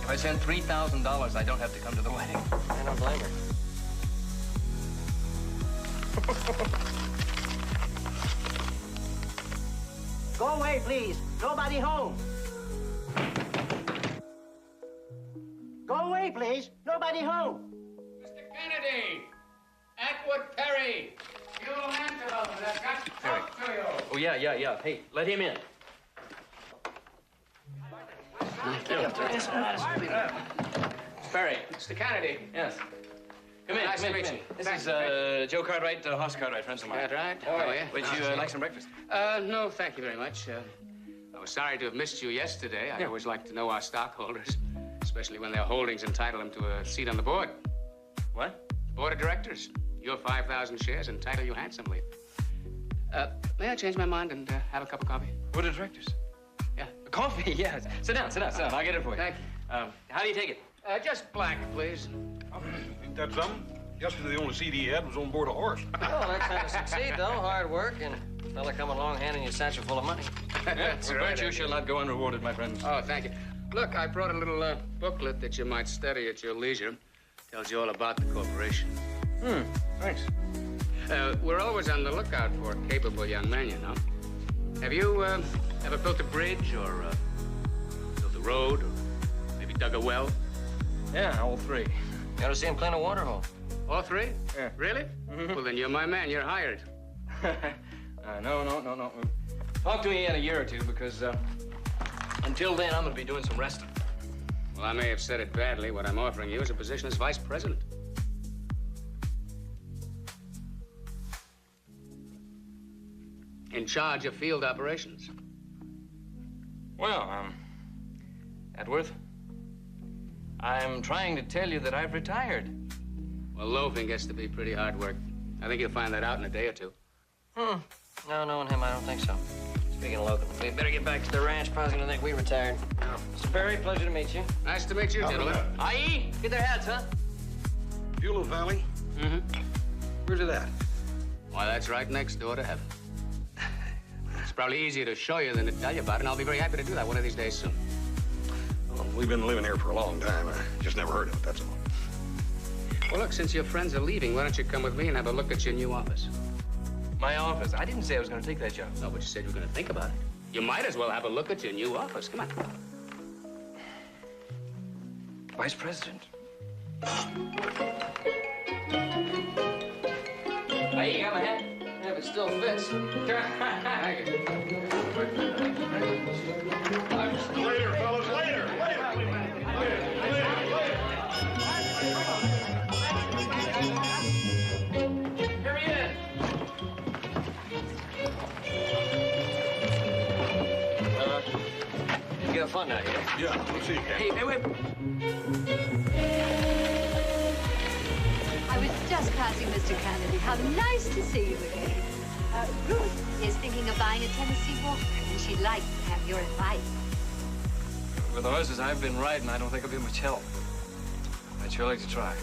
If I send $3,000, I don't have to come to the wedding. I don't blame her. Go away, please. Nobody home. Go away, please. Nobody home. Mr. Kennedy! Atwood Perry! You Angelo, I've got to talk to you. Oh, yeah. Hey, let him in. Perry, Mr. Kennedy. Yes. Come in, Nice to meet you. This Thanks, is Joe Cartwright, Hoss Cartwright, friends of mine. Cartwright? How are you? Would you like some breakfast? No, thank you very much. I was sorry to have missed you yesterday. I always like to know our stockholders, especially when their holdings entitle them to a seat on the board. What? The board of directors. Your 5,000 shares entitle you handsomely. May I change my mind and have a cup of coffee? Board of directors? Yeah. Coffee, yes. Sit down. I'll get it for you. Thank you. How do you take it? Just black, please. Ain't that something? Yesterday, the only seat he had was on board a horse. Well, that's how to succeed, though. Hard work and a fella coming along handing you a satchel full of money. That's Well, right. virtue shall not go unrewarded, my friend. Oh, thank you. Look, I brought a little booklet that you might study at your leisure. Tells you all about the corporation. Thanks. We're always on the lookout for capable young men, you know. Have you ever built a bridge or built a road or maybe dug a well? Yeah, all three. You ought to see him clean a water hole. All three? Yeah. Really? Well, then you're my man. You're hired. No. Talk to me in a year or two, because until then, I'm going to be doing some resting. Well, I may have said it badly. What I'm offering you is a position as vice president. In charge of field operations. Well, Edworth, I'm trying to tell you that I've retired. Well, loafing gets to be pretty hard work. I think you'll find that out in a day or two. No, knowing him, I don't think so. Speaking of local, we better get back to the ranch. Probably gonna think we retired. Mr. Perry, pleasure to meet you. Nice to meet you, gentlemen. Aye, get their hats, huh? Beulah Valley? Mm-hmm. Where's it at? Why, that's right next door to heaven. It's probably easier to show you than to tell you about it, and I'll be very happy to do that one of these days soon. Well, we've been living here for a long time. I just never heard of it, that's all. Well, look, since your friends are leaving, why don't you come with me and have a look at your new office? My office? I didn't say I was going to take that job. No, but you said you were going to think about it. You might as well have a look at your new office. Come on. Vice President. Hey, you got my hat? If it still fits. Later, fellas, later. Here he is. You got fun out here. Yeah, let's see. Hey, wait. I was just passing Mr. Kennedy. How nice to see you again. Ruth is thinking of buying a Tennessee Walker, and she'd like to have your advice. With the horses I've been riding, I don't think I'll be much help. I'd sure like to try.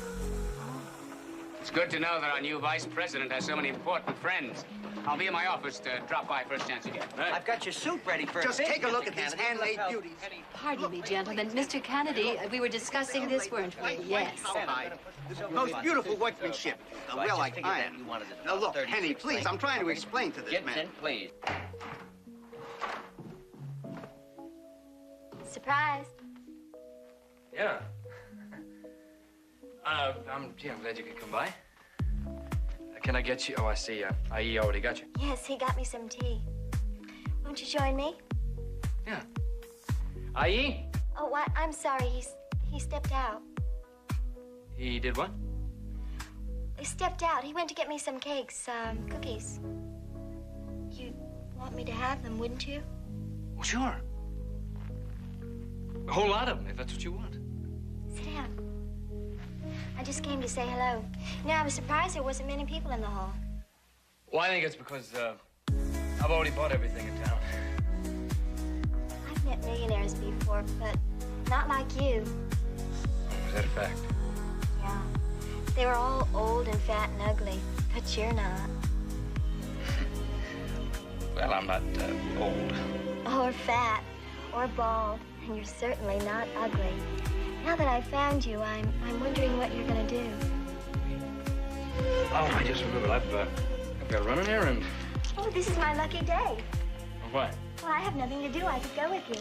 It's good to know that our new vice president has so many important friends. I'll be in my office to drop by first chance you get. Right? I've got your soup ready for Just take a look at these handmade beauties. Pardon me, gentlemen. Mr. Kennedy, we were discussing this, weren't we? Yes. Most beautiful workmanship. Well, like iron. Now, look, Henny, please, I'm trying to explain to this man. Gibson, please. Surprised. Yeah. I'm glad you could come by. Can I get you? Oh, I see. IE already got you. Yes, he got me some tea. Won't you join me? Yeah. IE? Oh, what? I'm sorry. He stepped out. He did what? He stepped out. He went to get me some cakes, cookies. You'd want me to have them, wouldn't you? Well, sure. A whole lot of them, if that's what you want. Sit down. I just came to say hello. You know, I was surprised there wasn't many people in the hall. Well, I think it's because, I've already bought everything in town. I've met millionaires before, but not like you. Is that a fact? Yeah. They were all old and fat and ugly, but you're not. Well, I'm not, old. Or fat, or bald, and you're certainly not ugly. Now that I've found you, I'm wondering what you're gonna do. Oh, I just remembered. I've got to run an errand. Oh, this is my lucky day. What? Well, I have nothing to do. I could go with you.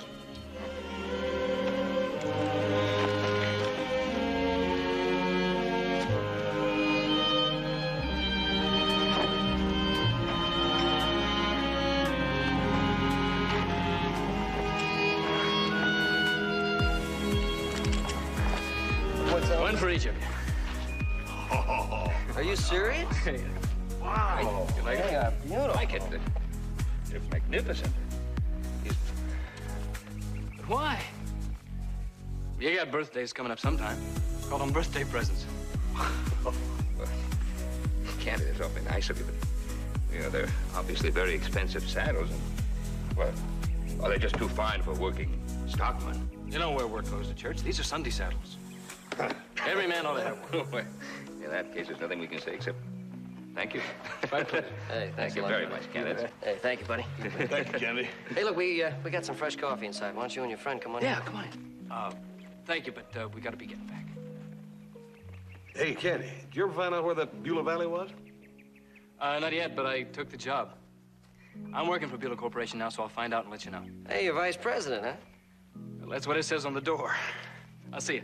One for each of you. Are you serious? Wow. You like it? Yeah, beautiful. I like it. It's magnificent. But why? You got birthdays coming up sometime. Call them birthday presents. Candy, that's awfully nice of you, but, you know, they're obviously very expensive saddles. And, well, are they just too fine for working stockmen? You don't wear work clothes to church. These are Sunday saddles. Every man ought to have one. In that case, there's nothing we can say except thank you. My pleasure. Hey, Thank you very much, Candy. Hey, thank you, buddy. Thank you, Candy. Hey, look, we got some fresh coffee inside. Why don't you and your friend come on in? Yeah, come on in. Thank you, but we got to be getting back. Hey, Candy, did you ever find out where that Beulah Valley was? Not yet, but I took the job. I'm working for Beulah Corporation now, so I'll find out and let you know. Hey, you're vice president, huh? Well, that's what it says on the door. I'll see you.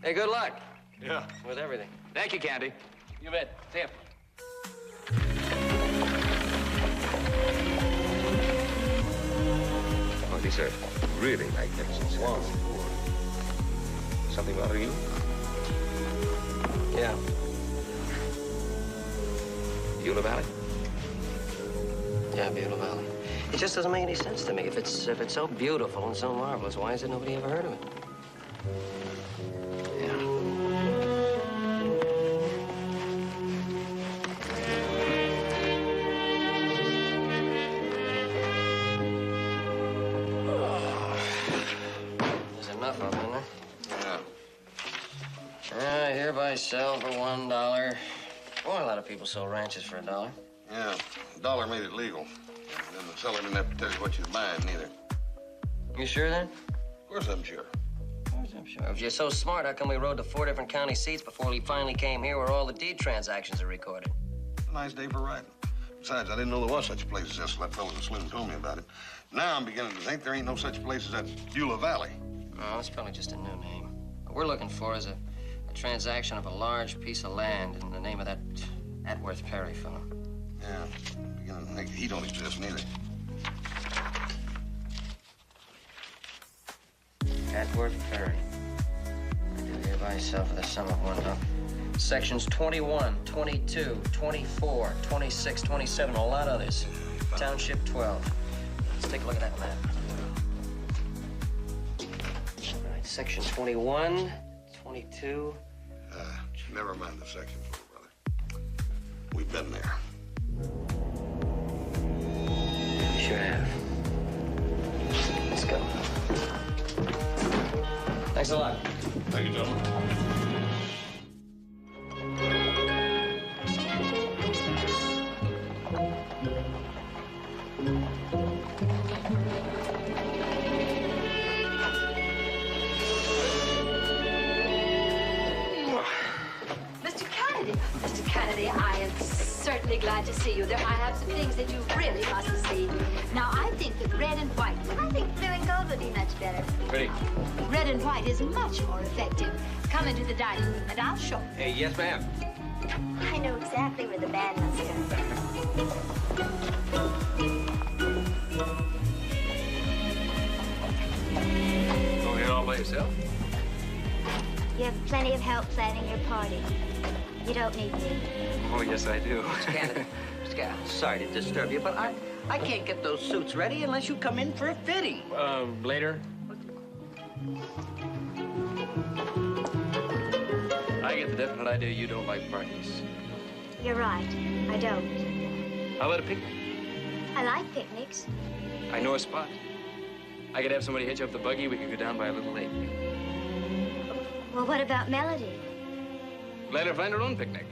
Hey, good luck. Yeah. With everything. Thank you, Candy. You bet. See ya. Oh, these are really magnificent saddles. Something bother you? Yeah. Beulah Valley? Yeah, Beulah Valley. It just doesn't make any sense to me. If it's so beautiful and so marvelous, why has nobody ever heard of it? sell for $1. Well, a lot of people sell ranches for $1. Yeah, $1 made it legal. And then the seller didn't have to tell you what you was buying, neither. You sure then? Of course I'm sure. I'm sure. If you're so smart, how come we rode to 4 different county seats before we finally came here where all the deed transactions are recorded? A nice day for riding. Besides, I didn't know there was such a place as this till that fellow in Slim told me about it. Now I'm beginning to think there ain't no such place as that Beulah Valley. No, it's probably just a new name. What we're looking for is a transaction of a large piece of land in the name of that Atworth Perry fellow. Yeah, I'm beginning to think he don't exist neither. Atworth Perry. I do hereby sell for the sum of $1. Sections 21, 22, 24, 26, 27, a lot of others. Township 12. Let's take a look at that map. All right, section 21, 22. Never mind the sections, little brother. We've been there. We sure have. Let's go. Thanks a lot. Thank you, gentlemen. Mr. Kennedy, I am certainly glad to see you. I have some things that you really must see. Now, I think that red and white. I think blue and gold would be much better. Ready? Red and white is much more effective. Come into the dining room and I'll show you. Hey, yes, ma'am. I know exactly where the band must go. Go here all by yourself? You have plenty of help planning your party. You don't need me. Oh, yes, I do. Mr. Kennedy, sorry to disturb you, but I can't get those suits ready unless you come in for a fitting. Later. I get the definite idea you don't like parties. You're right. I don't. How about a picnic? I like picnics. I know a spot. I could have somebody hitch up the buggy. We could go down by a little lake. Well, what about Melody? Let her find her own picnic.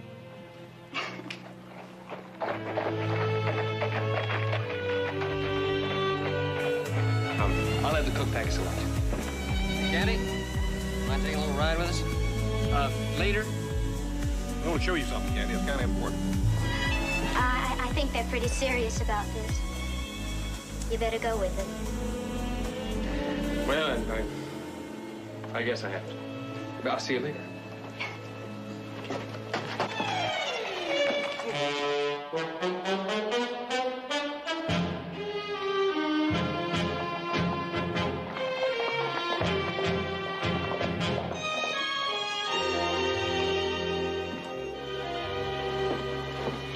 I'll have the cook pack us a lunch. Candy, mind taking a little ride with us? Later. I want to show you something, Candy. It's kind of important. I think they're pretty serious about this. You better go with them. Well, I guess I have to. I'll see you later.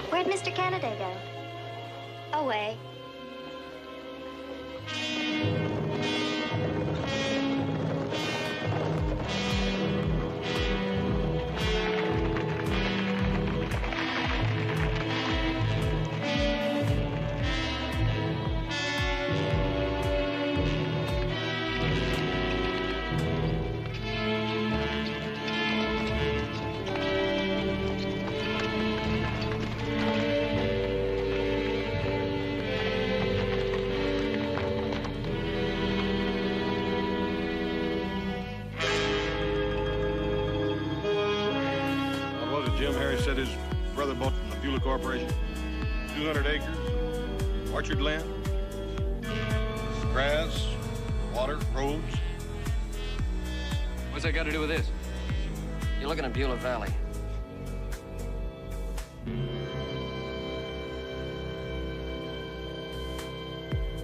Where'd Mr. Kennedy go? Away. Jim Harris said his brother bought from the Beulah Corporation. 200 acres, orchard land, grass, water, roads. What's that got to do with this? You're looking at Beulah Valley.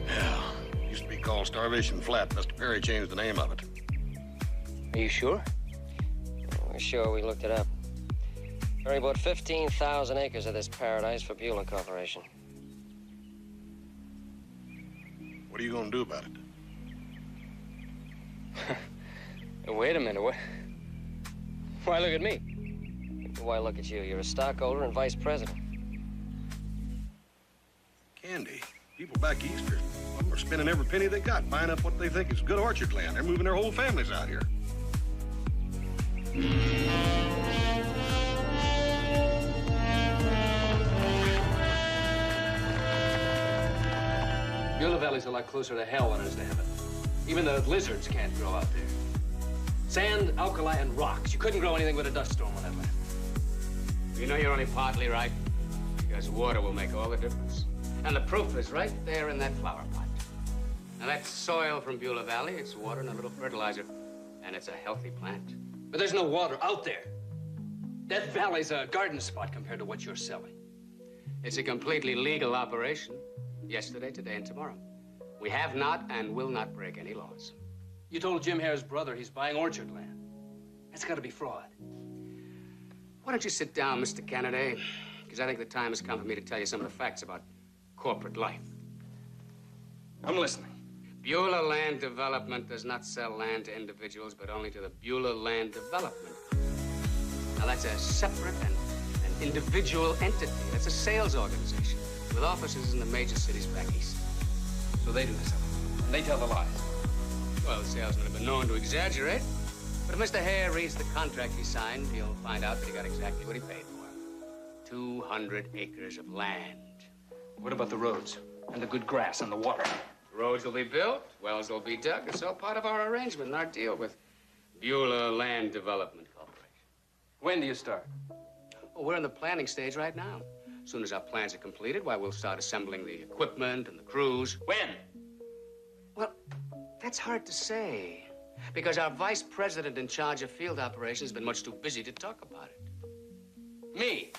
Yeah, used to be called Starvation Flat. Mr. Perry changed the name of it. Are you sure? We're sure. We looked it up. Perry bought 15,000 acres of this paradise for Beulah Corporation. What are you going to do about it? Wait a minute. Why look at me? Why look at you? You're a stockholder and vice president. Candy, people back east are spending every penny they got, buying up what they think is good orchard land. They're moving their whole families out here. Beulah Valley's a lot closer to hell than it is to heaven. Even the lizards can't grow out there. Sand, alkali, and rocks. You couldn't grow anything but a dust storm on that land. You know you're only partly right, because water will make all the difference. And the proof is right there in that flower pot. Now, that's soil from Beulah Valley. It's water and a little fertilizer. And it's a healthy plant. But there's no water out there. That valley's a garden spot compared to what you're selling. It's a completely legal operation. Yesterday, today, and tomorrow. We have not and will not break any laws. You told Jim Hare's brother he's buying orchard land. That's got to be fraud. Why don't you sit down, Mr. Kennedy? Because I think the time has come for me to tell you some of the facts about corporate life. I'm listening. Beulah Land Development does not sell land to individuals, but only to the Beulah Land Development Group. Now, that's a separate and an individual entity. That's a sales organization with offices in the major cities back east. So they do the selling. And they tell the lies. Well, the salesmen have been known to exaggerate. But if Mr. Hare reads the contract he signed, he'll find out that he got exactly what he paid for. 200 acres of land. What about the roads? And the good grass and the water? Roads will be built, wells will be dug. It's all part of our arrangement and our deal with Beulah Land Development Corporation. When do you start? Well, we're in the planning stage right now. As soon as our plans are completed, why, we'll start assembling the equipment and the crews. When? Well, that's hard to say. Because our vice president in charge of field operations has been much too busy to talk about it. Me?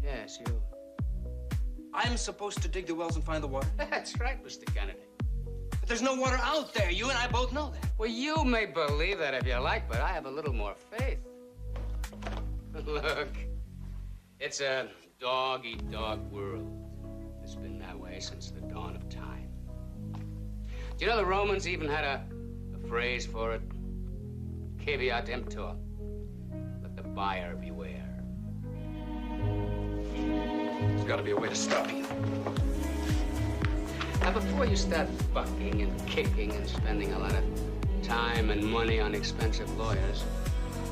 Yes, you. I'm supposed to dig the wells and find the water? That's right, Mr. Kennedy. But there's no water out there. You and I both know that. Well, you may believe that if you like, but I have a little more faith. Look, it's a dog-eat-dog world. It's been that way since the dawn of time. Do you know the Romans even had a phrase for it? Caveat emptor. Let the buyer beware. There's got to be a way to stop you. Now, before you start bucking and kicking and spending a lot of time and money on expensive lawyers,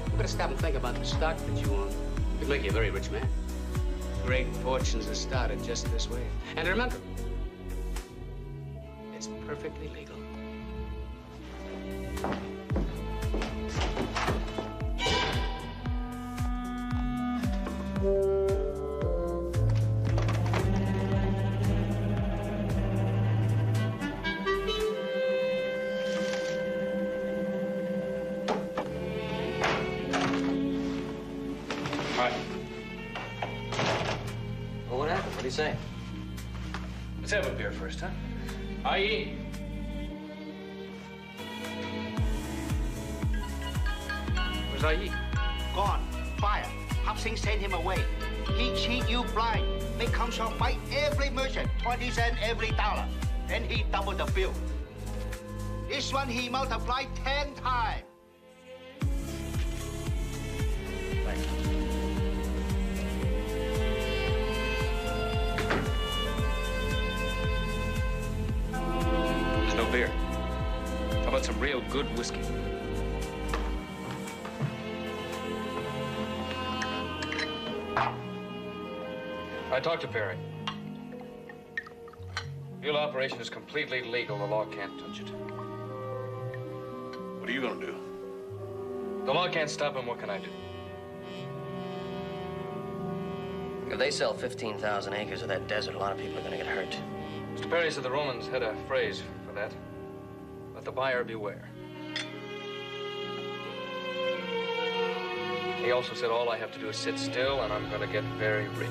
you better stop and think about the stock that you own. It could make you a very rich man. Great fortunes are started just this way. And remember, it's perfectly legal. What do you say? Let's have a beer first, huh? Aye. Where's Aye? Gone. Fire. Hop Sing sent him away. He cheat you blind. Make come shop fight every merchant, 20 cents every dollar. Then he double the bill. This one he multiplied 10 times. There's no beer. How about some real good whiskey? I talked to Perry. Fuel operation is completely legal. The law can't touch it. What are you gonna do? The law can't stop him. What can I do? If they sell 15,000 acres of that desert, a lot of people are going to get hurt. Mr. Perry said the Romans had a phrase for that. Let the buyer beware. He also said all I have to do is sit still and I'm going to get very rich.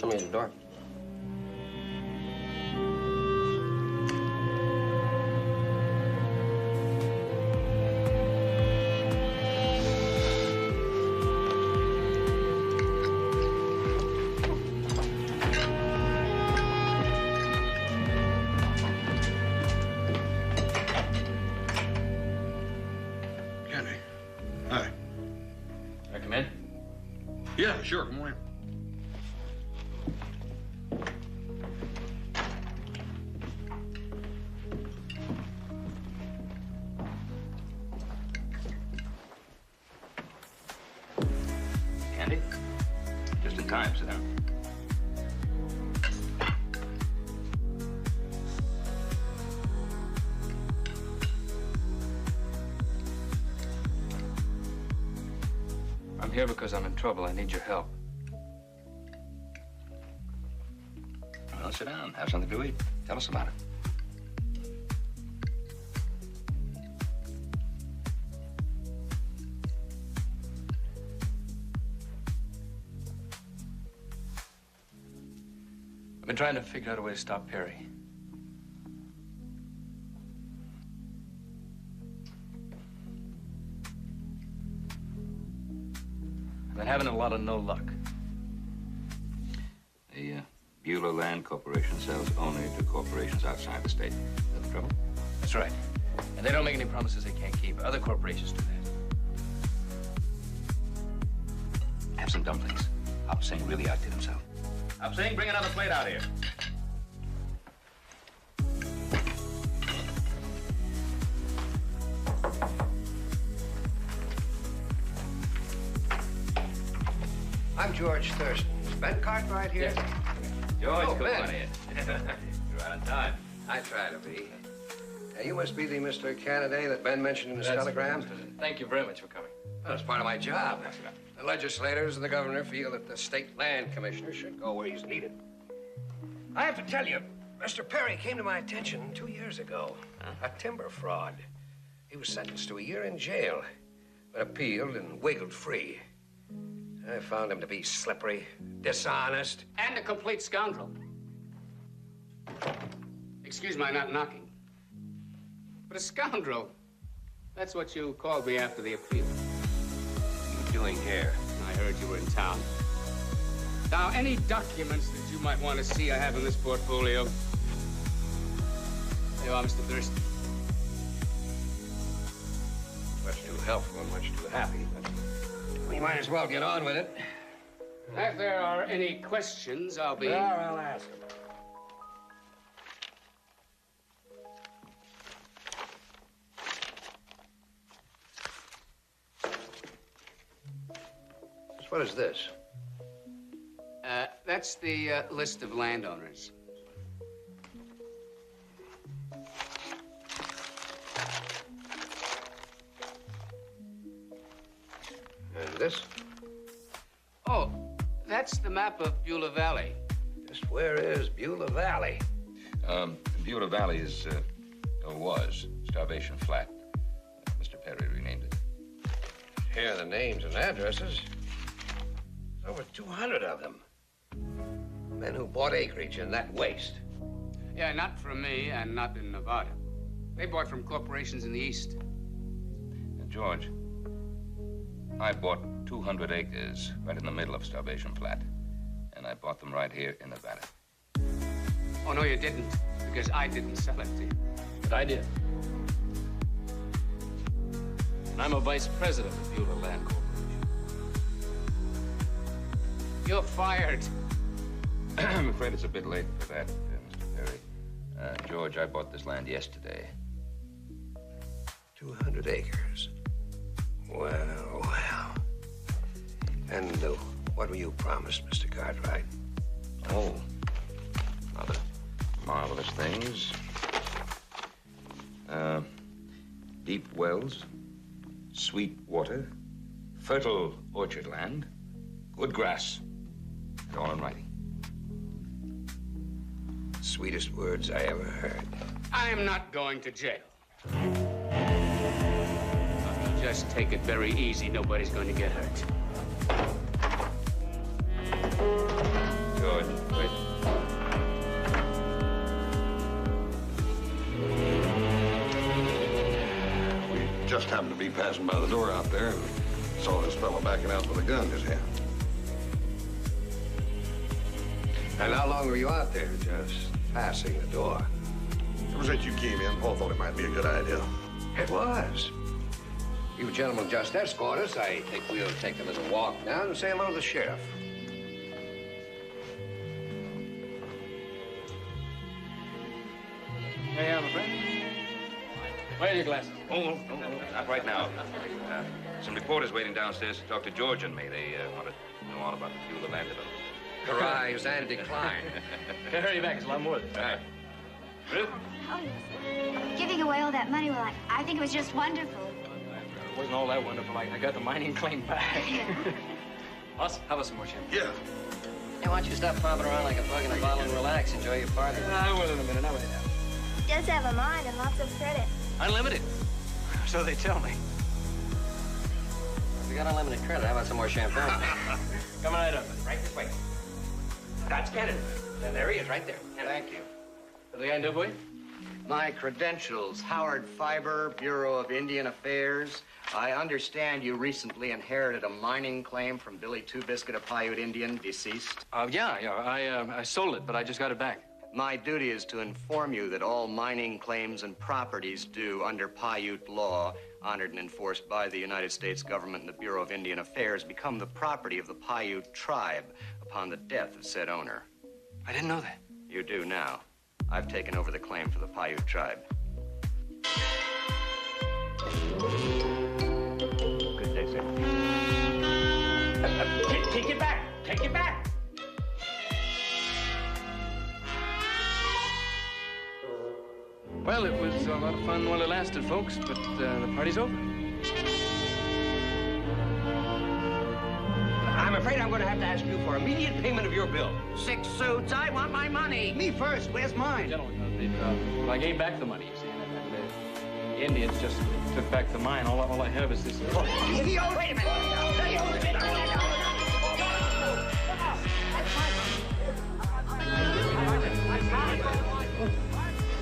Show me the door. Yeah, sure. Come on in. Candy? Just in time. Sit down. I'm here because I'm in trouble. I need your help. Well, sit down. Have something to eat. Tell us about it. I've been trying to figure out a way to stop Perry. I've been having a lot of no luck. The Beulah Land Corporation sells only to corporations outside the state. Is that the trouble? That's right. And they don't make any promises they can't keep. Other corporations do that. Have some dumplings. Hop Singh really outdid himself. Hop Singh, bring another plate out here. I'm George Thurston. Is Ben Cartwright here? Yes. George, Oh, come Ben. on in. You're right on time. I try to be. You must be the Mr. Kennedy that Ben mentioned in his telegram? Thank you very much for coming. Well, it's part of my job. The legislators and the governor feel that the state land commissioner should go where he's needed. I have to tell you, Mr. Perry came to my attention 2 years ago. A timber fraud. He was sentenced to a year in jail, but appealed and wiggled free. I found him to be slippery, dishonest. And a complete scoundrel. Excuse my not knocking. But a scoundrel. That's what you called me after the appeal. What are you doing here? I heard you were in town. Now, any documents that you might want to see I have in this portfolio. There you are, Mr. Thurston. Much too helpful and much too happy, but we might as well get on with it. If there are any questions, I'll be... Well, I'll ask them. What is this? That's the list of landowners. And this? Oh, that's the map of Beulah Valley. Just where is Beulah Valley? Beulah Valley is, or was, Starvation Flat. Mr. Perry renamed it. Here are the names and addresses. There's over 200 of them. Men who bought acreage in that waste. Yeah, not from me and not in Nevada. They bought from corporations in the East. George, I bought 200 acres right in the middle of Starvation Flat. And I bought them right here in Nevada. Oh, no, you didn't, because I didn't sell it to you. But I did. And I'm a vice president of Beulah Land Corporation. You're fired. I'm afraid it's a bit late for that, Mr. Perry. George, I bought this land yesterday. 200 acres. Well, well. And what were you promised, Mr. Cartwright? Oh, other marvelous things. Deep wells, sweet water, fertile orchard land, good grass, and all in writing. Sweetest words I ever heard. I'm not going to jail. If you just take it very easy, nobody's going to get hurt. George, wait. We just happened to be passing by the door out there and saw this fellow backing out with a gun in his hand. And how long were you out there, just passing the door? Ever since you came in, Paul thought it might be a good idea. It was. You gentlemen just escort us. I think we'll take a little walk down and say hello to the sheriff. Hey, my friend. Where are your glasses? Oh, not right now. Some reporters waiting downstairs to talk to George and me. They want to know all about the fuel of land development. Rise and decline. Hurry back. It's a lot more than that. Ruth? Oh, yes. Giving away all that money, well, I think it was just wonderful. It wasn't all that wonderful. I got the mining claim back. Boss, how about some more champagne? Yeah. Hey, why don't you stop popping around like a bug in a bottle and relax? Enjoy your party. I will in a minute. I'll wait out. He does have a mind and lots of credit. Unlimited. So they tell me. If you got unlimited credit, how about some more champagne? Coming right up. Right this way. That's Kennedy. And there he is, right there. Thank you. What the guy do for you? My credentials, Howard Fiber, Bureau of Indian Affairs. I understand you recently inherited a mining claim from Billy Two Biscuit, a Paiute Indian, deceased. Yeah. I sold it, but I just got it back. My duty is to inform you that all mining claims and properties due under Paiute law, honored and enforced by the United States government and the Bureau of Indian Affairs, become the property of the Paiute tribe upon the death of said owner. I didn't know that. You do now. I've taken over the claim for the Paiute tribe. Good day, sir. Take it back. Take it back. Well, it was a lot of fun while it lasted, folks, but the party's over. I'm afraid I'm going to have to ask you for immediate payment of your bill. 6 suits. I want my money. Me first. Where's mine? Gentlemen, well, I gave back the money, you see, and the Indians just took back the mine. All I have is this. Wait a minute.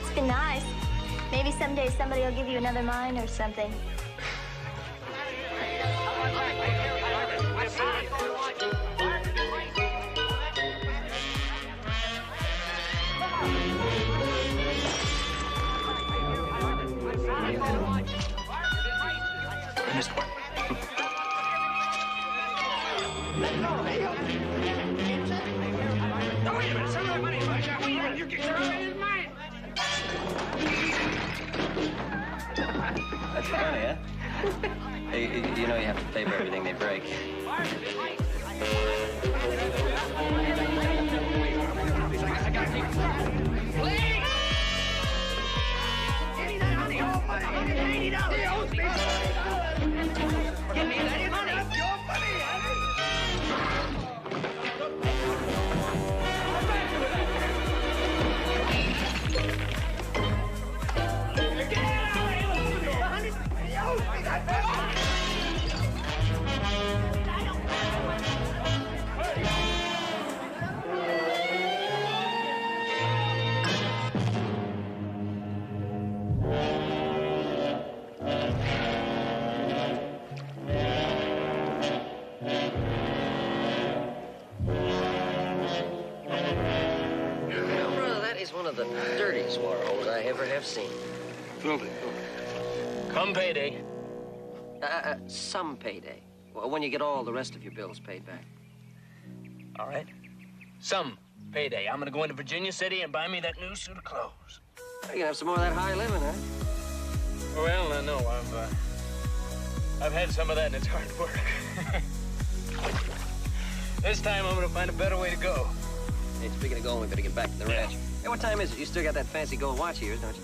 It's been nice. Maybe someday somebody will give you another mine or something. I missed one. No, wait a minute. Some of the money. You get your own in mine. That's funny, huh? Hey, you know you have to pay for everything they break. Give me that money. Your money, One of the dirtiest water holes I ever have seen. Filled it. Come payday. Some payday. Well, when you get all the rest of your bills paid back. All right. Some payday. I'm gonna go into Virginia City and buy me that new suit of clothes. You can have some more of that high living, huh? Well, no, I've had some of that and it's hard work. This time I'm gonna find a better way to go. Hey, speaking of going, we better get back to the ranch. Hey, what time is it? You still got that fancy gold watch of yours, don't you?